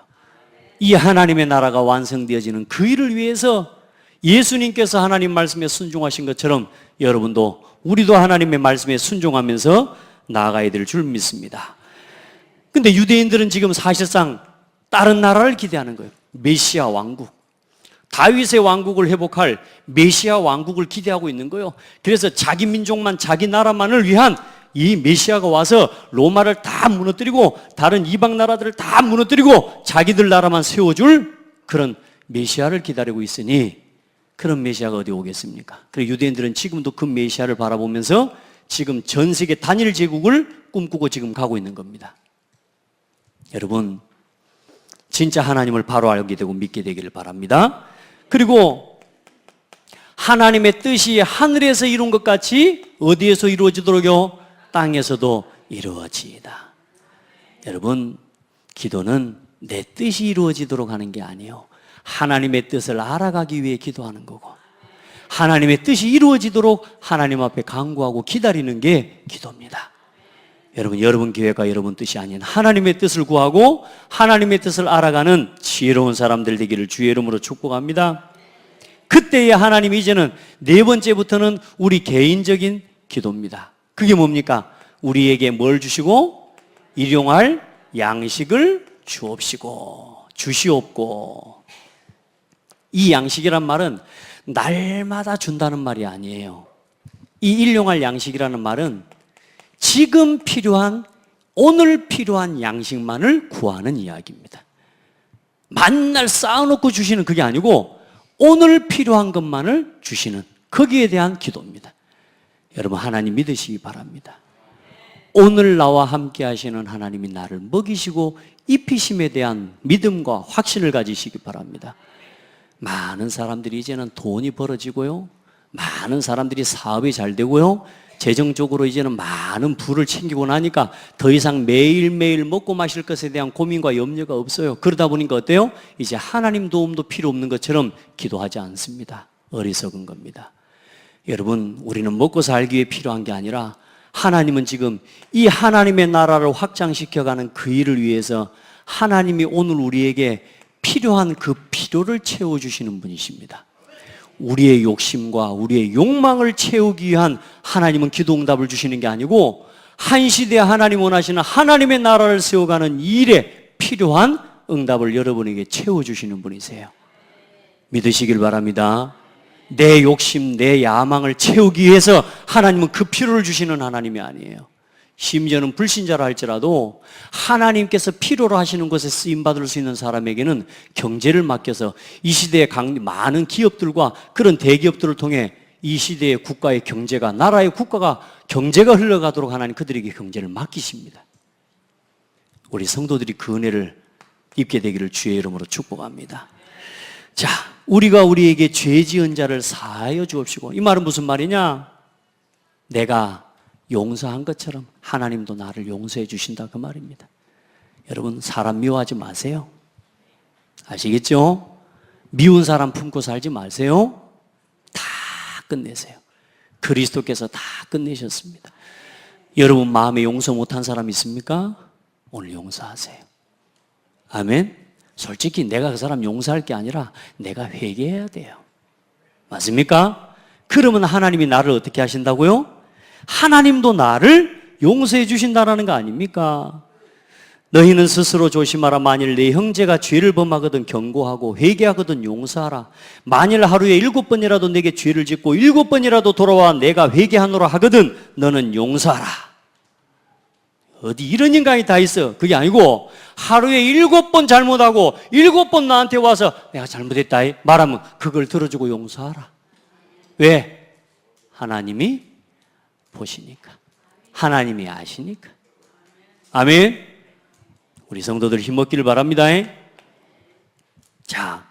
이 하나님의 나라가 완성되어지는 그 일을 위해서 예수님께서 하나님 말씀에 순종하신 것처럼 여러분도 우리도 하나님의 말씀에 순종하면서 나아가야 될 줄 믿습니다. 근데 유대인들은 지금 사실상 다른 나라를 기대하는 거예요. 메시아 왕국, 다윗의 왕국을 회복할 메시아 왕국을 기대하고 있는 거예요. 그래서 자기 민족만, 자기 나라만을 위한 이 메시아가 와서 로마를 다 무너뜨리고 다른 이방 나라들을 다 무너뜨리고 자기들 나라만 세워줄 그런 메시아를 기다리고 있으니, 그런 메시아가 어디 오겠습니까? 그리고 유대인들은 지금도 그 메시아를 바라보면서 지금 전 세계 단일 제국을 꿈꾸고 지금 가고 있는 겁니다. 여러분, 진짜 하나님을 바로 알게 되고 믿게 되기를 바랍니다. 그리고 하나님의 뜻이 하늘에서 이룬 것 같이 어디에서 이루어지도록요? 땅에서도 이루어지이다. 여러분, 기도는 내 뜻이 이루어지도록 하는 게 아니에요. 하나님의 뜻을 알아가기 위해 기도하는 거고, 하나님의 뜻이 이루어지도록 하나님 앞에 간구하고 기다리는 게 기도입니다. 여러분 기회가 여러분 뜻이 아닌 하나님의 뜻을 구하고 하나님의 뜻을 알아가는 지혜로운 사람들 되기를 주의 이름으로 축복합니다. 그때에 하나님이 이제는 네 번째부터는 우리 개인적인 기도입니다. 그게 뭡니까? 우리에게 뭘 주시고? 일용할 양식을 주시옵고. 이 양식이란 말은 날마다 준다는 말이 아니에요. 이 일용할 양식이라는 말은 지금 필요한, 오늘 필요한 양식만을 구하는 이야기입니다. 만날 쌓아놓고 주시는 그게 아니고 오늘 필요한 것만을 주시는, 거기에 대한 기도입니다. 여러분, 하나님 믿으시기 바랍니다. 오늘 나와 함께 하시는 하나님이 나를 먹이시고 입히심에 대한 믿음과 확신을 가지시기 바랍니다. 많은 사람들이 이제는 돈이 벌어지고요, 많은 사람들이 사업이 잘 되고요, 재정적으로 이제는 많은 부를 챙기고 나니까 더 이상 매일매일 먹고 마실 것에 대한 고민과 염려가 없어요. 그러다 보니까 어때요? 이제 하나님 도움도 필요 없는 것처럼 기도하지 않습니다. 어리석은 겁니다. 여러분, 우리는 먹고 살기 위해 필요한 게 아니라 하나님은 지금 이 하나님의 나라를 확장시켜가는 그 일을 위해서 하나님이 오늘 우리에게 필요한 그 필요를 채워주시는 분이십니다. 우리의 욕심과 우리의 욕망을 채우기 위한 하나님은 기도응답을 주시는 게 아니고, 한 시대에 하나님 원하시는 하나님의 나라를 세워가는 일에 필요한 응답을 여러분에게 채워주시는 분이세요. 믿으시길 바랍니다. 내 욕심, 내 야망을 채우기 위해서 하나님은 그 필요를 주시는 하나님이 아니에요. 심지어는 불신자라 할지라도 하나님께서 필요로 하시는 것에 쓰임받을 수 있는 사람에게는 경제를 맡겨서 이 시대의 많은 기업들과 그런 대기업들을 통해 이 시대의 국가의 경제가, 나라의 국가가, 경제가 흘러가도록 하나님 그들에게 경제를 맡기십니다. 우리 성도들이 그 은혜를 입게 되기를 주의 이름으로 축복합니다. 자, 우리가 우리에게 죄 지은 자를 사하여 주옵시고. 이 말은 무슨 말이냐? 내가 용서한 것처럼 하나님도 나를 용서해 주신다, 그 말입니다. 여러분, 사람 미워하지 마세요. 아시겠죠? 미운 사람 품고 살지 마세요. 다 끝내세요. 그리스도께서 다 끝내셨습니다. 여러분 마음에 용서 못한 사람 있습니까? 오늘 용서하세요. 아멘. 솔직히 내가 그 사람 용서할 게 아니라 내가 회개해야 돼요. 맞습니까? 그러면 하나님이 나를 어떻게 하신다고요? 하나님도 나를 용서해 주신다는 거 아닙니까? 너희는 스스로 조심하라. 만일 내 형제가 죄를 범하거든 경고하고 회개하거든 용서하라. 만일 하루에 7번이라도 내게 죄를 짓고 7번이라도 돌아와 내가 회개하노라 하거든 너는 용서하라. 어디 이런 인간이 다 있어. 그게 아니고 하루에 7번 잘못하고 7번 나한테 와서 내가 잘못했다 말하면 그걸 들어주고 용서하라. 왜? 하나님이 보시니까, 하나님이 아시니까. 아멘. 우리 성도들 힘먹기를 바랍니다. 자,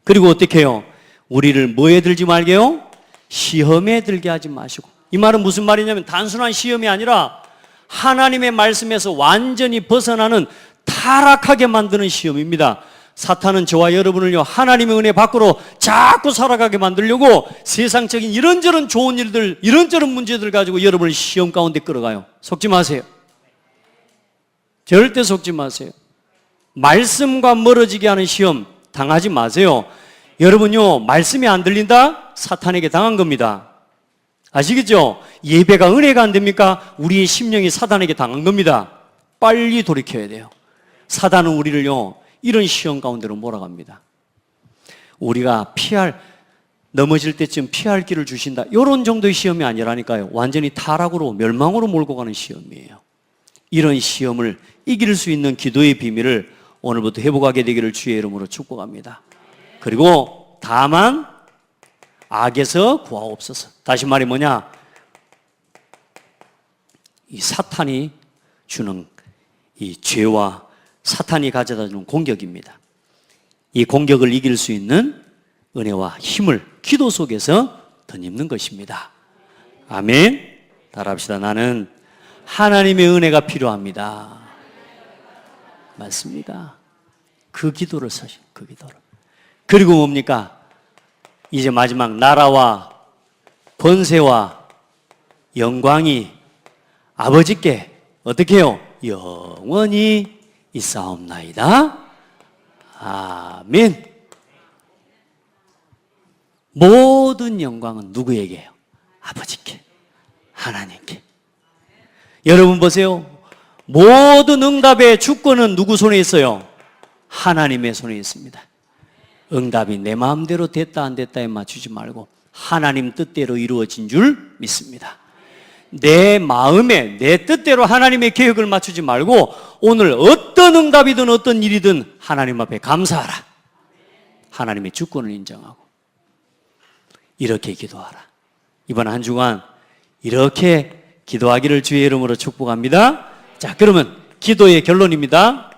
그리고 어떻게 해요? 우리를 뭐에 들지 말게요? 시험에 들게 하지 마시고. 이 말은 무슨 말이냐면 단순한 시험이 아니라 하나님의 말씀에서 완전히 벗어나는 타락하게 만드는 시험입니다. 사탄은 저와 여러분을요, 하나님의 은혜 밖으로 자꾸 살아가게 만들려고 세상적인 이런저런 좋은 일들, 이런저런 문제들 가지고 여러분을 시험 가운데 끌어가요. 속지 마세요. 절대 속지 마세요. 말씀과 멀어지게 하는 시험 당하지 마세요. 여러분요, 말씀이 안 들린다? 사탄에게 당한 겁니다. 아시겠죠? 예배가 은혜가 안 됩니까? 우리의 심령이 사단에게 당한 겁니다. 빨리 돌이켜야 돼요. 사단은 우리를요, 이런 시험 가운데로 몰아갑니다. 우리가 넘어질 때쯤 피할 길을 주신다. 이런 정도의 시험이 아니라니까요. 완전히 타락으로, 멸망으로 몰고 가는 시험이에요. 이런 시험을 이길 수 있는 기도의 비밀을 오늘부터 회복하게 되기를 주의 이름으로 축복합니다. 그리고 다만 악에서 구하옵소서. 다시 말이 뭐냐? 이 사탄이 주는 이 죄와 사탄이 가져다 주는 공격입니다. 이 공격을 이길 수 있는 은혜와 힘을 기도 속에서 덧입는 것입니다. 아멘. 따라합시다. 나는 하나님의 은혜가 필요합니다. 맞습니다. 그 기도를 사실, 그 기도를. 그리고 뭡니까? 이제 마지막 나라와 권세와 영광이 아버지께 어떻게 해요? 영원히 있사옵나이다. 아멘. 모든 영광은 누구에게요? 아버지께, 하나님께. 여러분 보세요. 모든 응답의 주권은 누구 손에 있어요? 하나님의 손에 있습니다. 응답이 내 마음대로 됐다 안 됐다에 맞추지 말고 하나님 뜻대로 이루어진 줄 믿습니다. 내 마음에 내 뜻대로 하나님의 계획을 맞추지 말고 오늘 어떤 응답이든 어떤 일이든 하나님 앞에 감사하라. 하나님의 주권을 인정하고 이렇게 기도하라. 이번 한 주간 이렇게 기도하기를 주의 이름으로 축복합니다. 자, 그러면 기도의 결론입니다.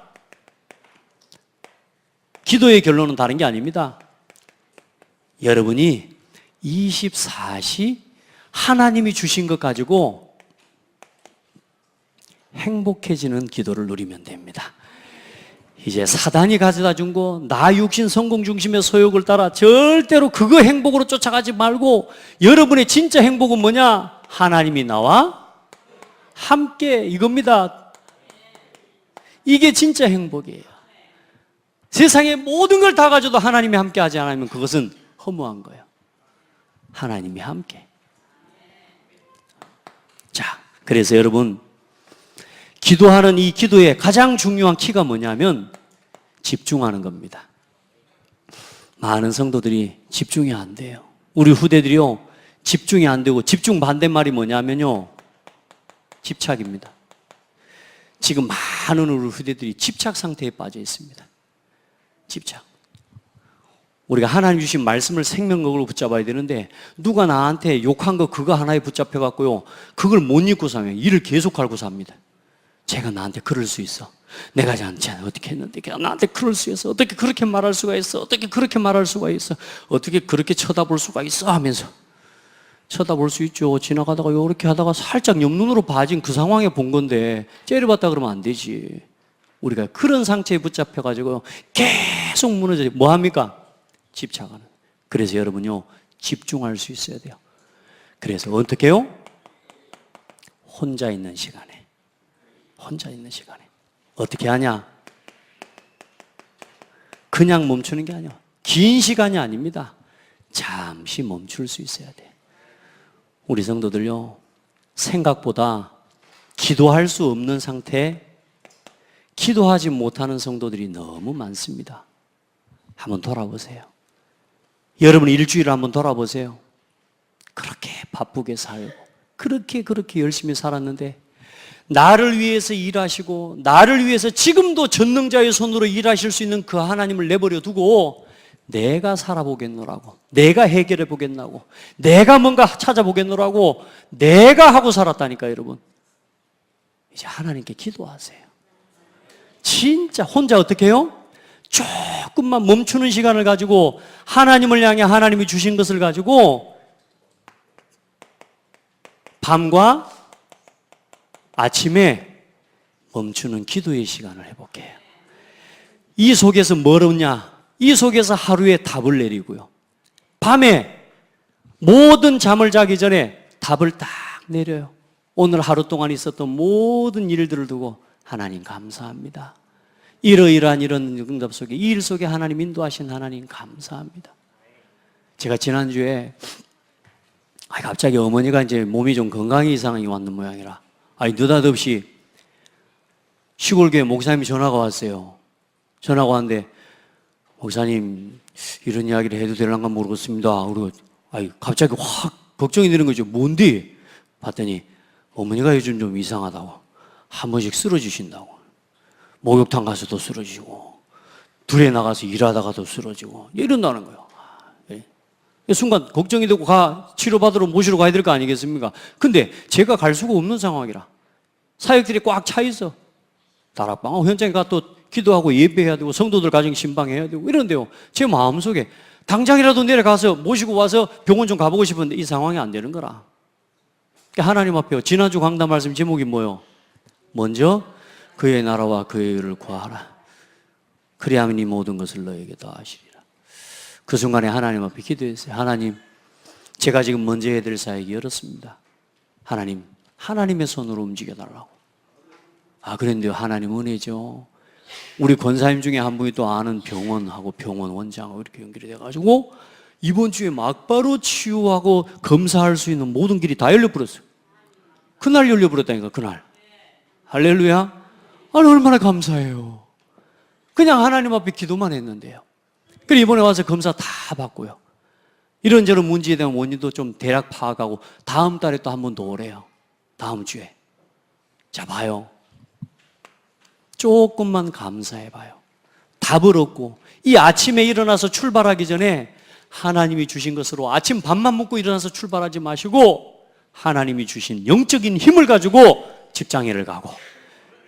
기도의 결론은 다른 게 아닙니다. 여러분이 24시 하나님이 주신 것 가지고 행복해지는 기도를 누리면 됩니다. 이제 사단이 가져다 준 거, 나 육신 성공 중심의 소욕을 따라 절대로 그거 행복으로 쫓아가지 말고 여러분의 진짜 행복은 뭐냐? 하나님이 나와 함께 이겁니다. 이게 진짜 행복이에요. 세상의 모든 걸 다 가져도 하나님이 함께 하지 않으면 그것은 허무한 거예요. 하나님이 함께. 자, 그래서 여러분 기도하는 이 기도의 가장 중요한 키가 뭐냐면 집중하는 겁니다. 많은 성도들이 집중이 안 돼요. 우리 후대들이요, 집중이 안 되고 집중 반대말이 뭐냐면요, 집착입니다. 지금 많은 우리 후대들이 집착 상태에 빠져 있습니다. 집착. 우리가 하나님 주신 말씀을 생명력으로 붙잡아야 되는데 누가 나한테 욕한 거 그거 하나에 붙잡혀 갖고요, 그걸 못 잊고 사면 일을 계속 갈고 삽니다. 제가 나한테 그럴 수 있어. 내가 쟤한테 어떻게 했는데 걔가 나한테 그럴 수 있어. 어떻게 그렇게 말할 수가 있어. 어떻게 그렇게 말할 수가 있어. 어떻게 그렇게 쳐다볼 수가 있어 하면서 쳐다볼 수 있죠. 지나가다가 이렇게 하다가 살짝 옆눈으로 봐진 그 상황에 본 건데 째려봤다 그러면 안 되지. 우리가 그런 상처에 붙잡혀가지고 계속 무너져요. 뭐 합니까? 집착하는. 그래서 여러분요, 집중할 수 있어야 돼요. 그래서 어떻게 해요? 혼자 있는 시간에. 혼자 있는 시간에. 어떻게 하냐? 그냥 멈추는 게 아니야. 긴 시간이 아닙니다. 잠시 멈출 수 있어야 돼. 우리 성도들요, 생각보다 기도할 수 없는 상태에 기도하지 못하는 성도들이 너무 많습니다. 한번 돌아보세요. 여러분 일주일을 한번 돌아보세요. 그렇게 바쁘게 살고 그렇게 열심히 살았는데 나를 위해서 일하시고 나를 위해서 지금도 전능자의 손으로 일하실 수 있는 그 하나님을 내버려 두고 내가 살아보겠노라고, 내가 해결해 보겠나고, 내가 뭔가 찾아보겠노라고 내가 하고 살았다니까. 여러분 이제 하나님께 기도하세요. 진짜 혼자 어떻게 해요? 조금만 멈추는 시간을 가지고 하나님을 향해 하나님이 주신 것을 가지고 밤과 아침에 멈추는 기도의 시간을 해볼게요. 이 속에서 뭘 얻냐? 이 속에서 하루에 답을 내리고요, 밤에 모든 잠을 자기 전에 답을 딱 내려요. 오늘 하루 동안 있었던 모든 일들을 두고 하나님 감사합니다. 이러이러한 이런 응답 속에, 이 일 속에 하나님 인도하신 하나님 감사합니다. 제가 지난주에 갑자기 어머니가 이제 몸이 좀 건강이 이상이 왔는 모양이라. 느닷없이 시골교회 목사님이 전화가 왔어요. 전화가 왔는데, 목사님, 이런 이야기를 해도 되는가 모르겠습니다. 그리고, 갑자기 확 걱정이 되는 거죠. 뭔데? 봤더니, 어머니가 요즘 좀 이상하다고. 한 번씩 쓰러지신다고. 목욕탕 가서도 쓰러지고, 들에 나가서 일하다가도 쓰러지고, 이런다는 거예요. 순간 걱정이 되고 치료받으러 모시러 가야 될 거 아니겠습니까? 근데 제가 갈 수가 없는 상황이라. 사역들이 꽉 차 있어. 다락방 현장에 가 또 기도하고 예배해야 되고 성도들 가정 신방해야 되고 이런데요. 제 마음속에 당장이라도 내려가서 모시고 와서 병원 좀 가보고 싶은데 이 상황이 안 되는 거라. 그러니까 하나님 앞에 지난주 강단 말씀 제목이 뭐요? 먼저 그의 나라와 그의 의를 구하라. 그리하면 이 모든 것을 너에게 더하시리라. 그 순간에 하나님 앞에 기도했어요. 하나님, 제가 지금 먼저 해야 될 사역이 어렵습니다. 하나님, 하나님의 손으로 움직여달라고. 그런데요, 하나님 은혜죠. 우리 권사님 중에 한 분이 또 아는 병원하고 병원 원장하고 이렇게 연결이 돼가지고 이번 주에 막바로 치유하고 검사할 수 있는 모든 길이 다 열려버렸어요. 그날 열려버렸다니까, 그날. 할렐루야. 얼마나 감사해요. 그냥 하나님 앞에 기도만 했는데요. 그리고 이번에 와서 검사 다 받고요. 이런저런 문제에 대한 원인도 좀 대략 파악하고 다음 달에 또 한 번 더 오래요. 다음 주에. 자, 봐요. 조금만 감사해봐요. 답을 얻고 이 아침에 일어나서 출발하기 전에 하나님이 주신 것으로 아침 밥만 먹고 일어나서 출발하지 마시고 하나님이 주신 영적인 힘을 가지고 직장에를 가고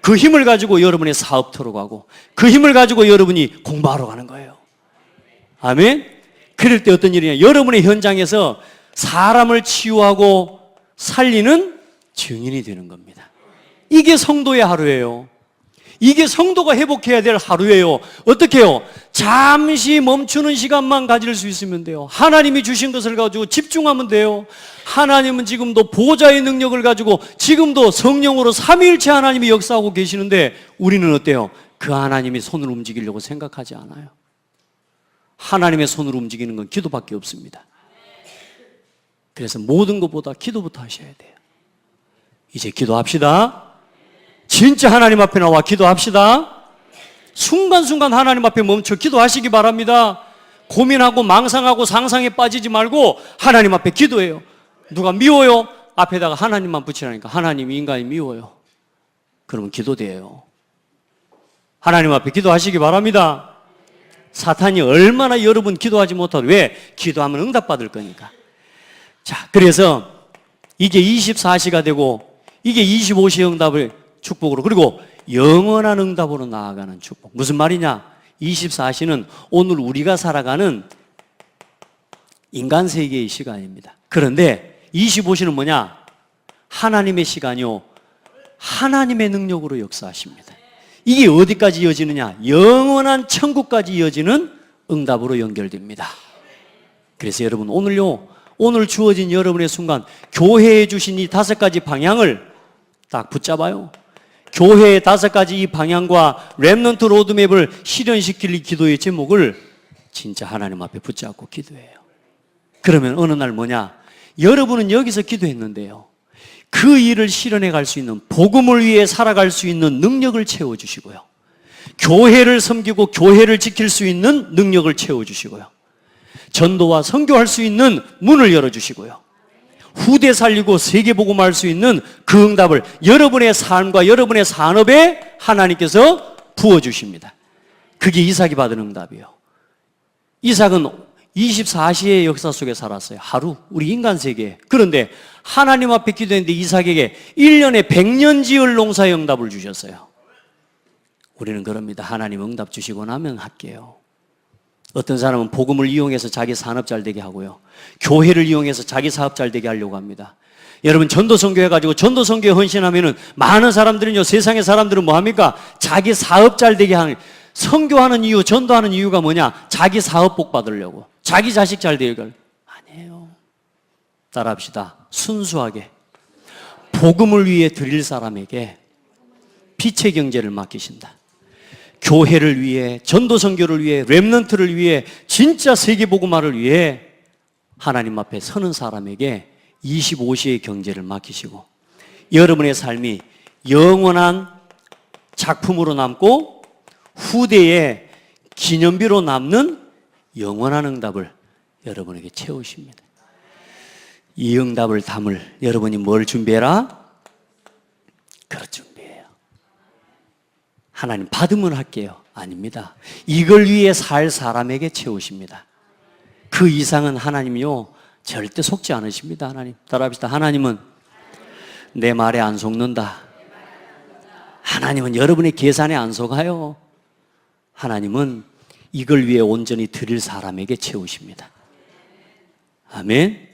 그 힘을 가지고 여러분의 사업터로 가고 그 힘을 가지고 여러분이 공부하러 가는 거예요. 아멘? 그럴 때 어떤 일이냐? 여러분의 현장에서 사람을 치유하고 살리는 증인이 되는 겁니다. 이게 성도의 하루예요. 이게 성도가 회복해야 될 하루예요. 어떻게 해요? 잠시 멈추는 시간만 가질 수 있으면 돼요. 하나님이 주신 것을 가지고 집중하면 돼요. 하나님은 지금도 보호자의 능력을 가지고 지금도 성령으로 삼위일체 하나님이 역사하고 계시는데 우리는 어때요? 그 하나님이 손을 움직이려고 생각하지 않아요. 하나님의 손으로 움직이는 건 기도밖에 없습니다. 그래서 모든 것보다 기도부터 하셔야 돼요. 이제 기도합시다. 진짜 하나님 앞에 나와 기도합시다. 순간순간 하나님 앞에 멈춰 기도하시기 바랍니다. 고민하고 망상하고 상상에 빠지지 말고 하나님 앞에 기도해요. 누가 미워요? 앞에다가 하나님만 붙이라니까. 하나님이 인간이 미워요. 그러면 기도돼요. 하나님 앞에 기도하시기 바랍니다. 사탄이 얼마나 여러분 기도하지 못하고 왜? 기도하면 응답받을 거니까. 자, 그래서 이게 24시가 되고 이게 25시의 응답을 축복으로 그리고 영원한 응답으로 나아가는 축복. 무슨 말이냐? 24시는 오늘 우리가 살아가는 인간 세계의 시간입니다. 그런데 25시는 뭐냐? 하나님의 시간이요. 하나님의 능력으로 역사하십니다. 이게 어디까지 이어지느냐? 영원한 천국까지 이어지는 응답으로 연결됩니다. 그래서 여러분 오늘요, 오늘 주어진 여러분의 순간 교회에 주신 이 5가지 방향을 딱 붙잡아요. 교회의 5가지 이 방향과 렘넌트 로드맵을 실현시킬 이 기도의 제목을 진짜 하나님 앞에 붙잡고 기도해요. 그러면 어느 날 뭐냐? 여러분은 여기서 기도했는데요, 그 일을 실현해 갈 수 있는, 복음을 위해 살아갈 수 있는 능력을 채워주시고요, 교회를 섬기고 교회를 지킬 수 있는 능력을 채워주시고요, 전도와 선교할 수 있는 문을 열어주시고요, 후대 살리고 세계 복음할 수 있는 그 응답을 여러분의 삶과 여러분의 산업에 하나님께서 부어주십니다. 그게 이삭이 받은 응답이에요. 이삭은 24시의 역사 속에 살았어요. 하루, 우리 인간 세계에. 그런데 하나님 앞에 기도했는데 이삭에게 1년에 100년 지을 농사의 응답을 주셨어요. 우리는 그럽니다. 하나님 응답 주시고 나면 할게요. 어떤 사람은 복음을 이용해서 자기 산업 잘 되게 하고요, 교회를 이용해서 자기 사업 잘 되게 하려고 합니다. 여러분 전도 선교 해가지고 전도 선교에 헌신하면은 많은 사람들은요, 세상의 사람들은 뭐합니까? 자기 사업 잘 되게 하는, 선교하는 이유, 전도하는 이유가 뭐냐? 자기 사업 복 받으려고, 자기 자식 잘 되게. 아니에요. 따라합시다. 순수하게 복음을 위해 드릴 사람에게 빛의 경제를 맡기신다. 교회를 위해, 전도 선교를 위해, 렘넌트를 위해, 진짜 세계 복음화를 위해 하나님 앞에 서는 사람에게 25시의 경제를 맡기시고 여러분의 삶이 영원한 작품으로 남고 후대에 기념비로 남는 영원한 응답을 여러분에게 채우십니다. 이 응답을 담을 여러분이 뭘 준비해라? 그릇 준비해요. 하나님 받으면 할게요. 아닙니다. 이걸 위해 살 사람에게 채우십니다. 그 이상은 하나님이요 절대 속지 않으십니다. 하나님 따라합시다. 하나님은 내 말에 안 속는다. 하나님은 여러분의 계산에 안 속아요. 하나님은 이걸 위해 온전히 드릴 사람에게 채우십니다. 아멘.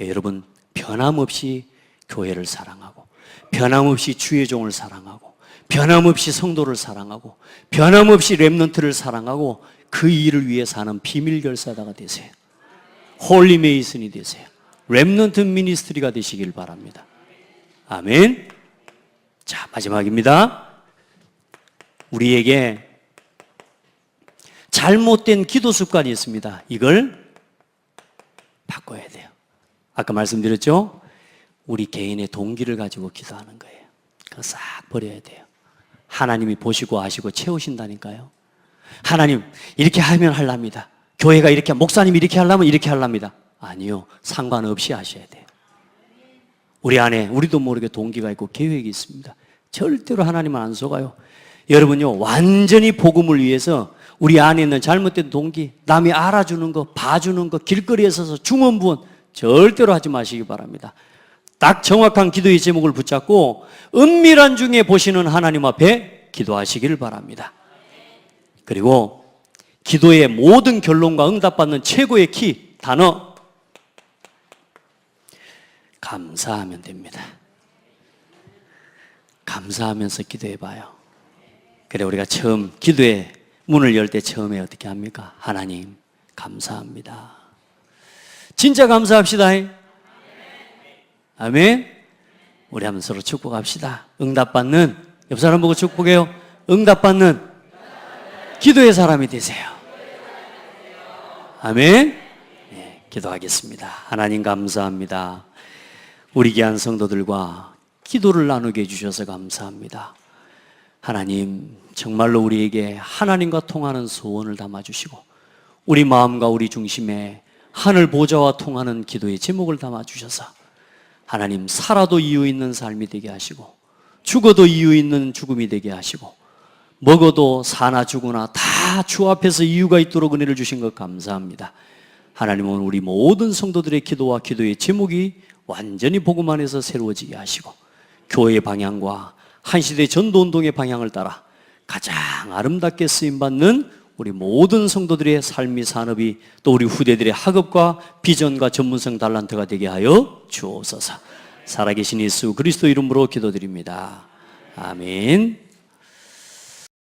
여러분 변함없이 교회를 사랑하고 변함없이 주의 종을 사랑하고 변함없이 성도를 사랑하고 변함없이 렘넌트를 사랑하고 그 일을 위해 사는 비밀 결사다가 되세요. 홀리 메이슨이 되세요. 렘넌트 미니스트리가 되시길 바랍니다. 아멘. 자, 마지막입니다. 우리에게 잘못된 기도 습관이 있습니다. 이걸 바꿔야 돼요. 아까 말씀드렸죠? 우리 개인의 동기를 가지고 기도하는 거예요. 그거 싹 버려야 돼요. 하나님이 보시고 아시고 채우신다니까요. 하나님 이렇게 하면 하랍니다. 교회가 이렇게 목사님이 이렇게 하려면 이렇게 하랍니다. 아니요. 상관없이 하셔야 돼요. 우리 안에 우리도 모르게 동기가 있고 계획이 있습니다. 절대로 하나님은 안 속아요. 여러분요 완전히 복음을 위해서 우리 안에 있는 잘못된 동기, 남이 알아주는 거, 봐주는 거, 길거리에 서서 중언부언 절대로 하지 마시기 바랍니다. 딱 정확한 기도의 제목을 붙잡고 은밀한 중에 보시는 하나님 앞에 기도하시기를 바랍니다. 그리고 기도의 모든 결론과 응답받는 최고의 키, 단어 감사하면 됩니다. 감사하면서 기도해봐요. 그래 우리가 처음 기도의 문을 열 때 처음에 어떻게 합니까? 하나님 감사합니다. 진짜 감사합시다. 아멘. 우리 한번 서로 축복합시다. 응답받는 옆 사람 보고 축복해요. 응답받는 기도의 사람이 되세요. 아멘. 네, 기도하겠습니다. 하나님 감사합니다. 우리 귀한 성도들과 기도를 나누게 해주셔서 감사합니다. 하나님 정말로 우리에게 하나님과 통하는 소원을 담아주시고 우리 마음과 우리 중심에 하늘 보좌와 통하는 기도의 제목을 담아주셔서 하나님 살아도 이유 있는 삶이 되게 하시고 죽어도 이유 있는 죽음이 되게 하시고 먹어도 사나 죽으나 다 주 앞에서 이유가 있도록 은혜를 주신 것 감사합니다. 하나님은 우리 모든 성도들의 기도와 기도의 제목이 완전히 복음 안에서 새로워지게 하시고 교회의 방향과 한시대 전도운동의 방향을 따라 가장 아름답게 쓰임받는 우리 모든 성도들의 삶이 산업이 또 우리 후대들의 학업과 비전과 전문성 달란트가 되게 하여 주옵소서. 살아계신 예수 그리스도 이름으로 기도드립니다. 아멘.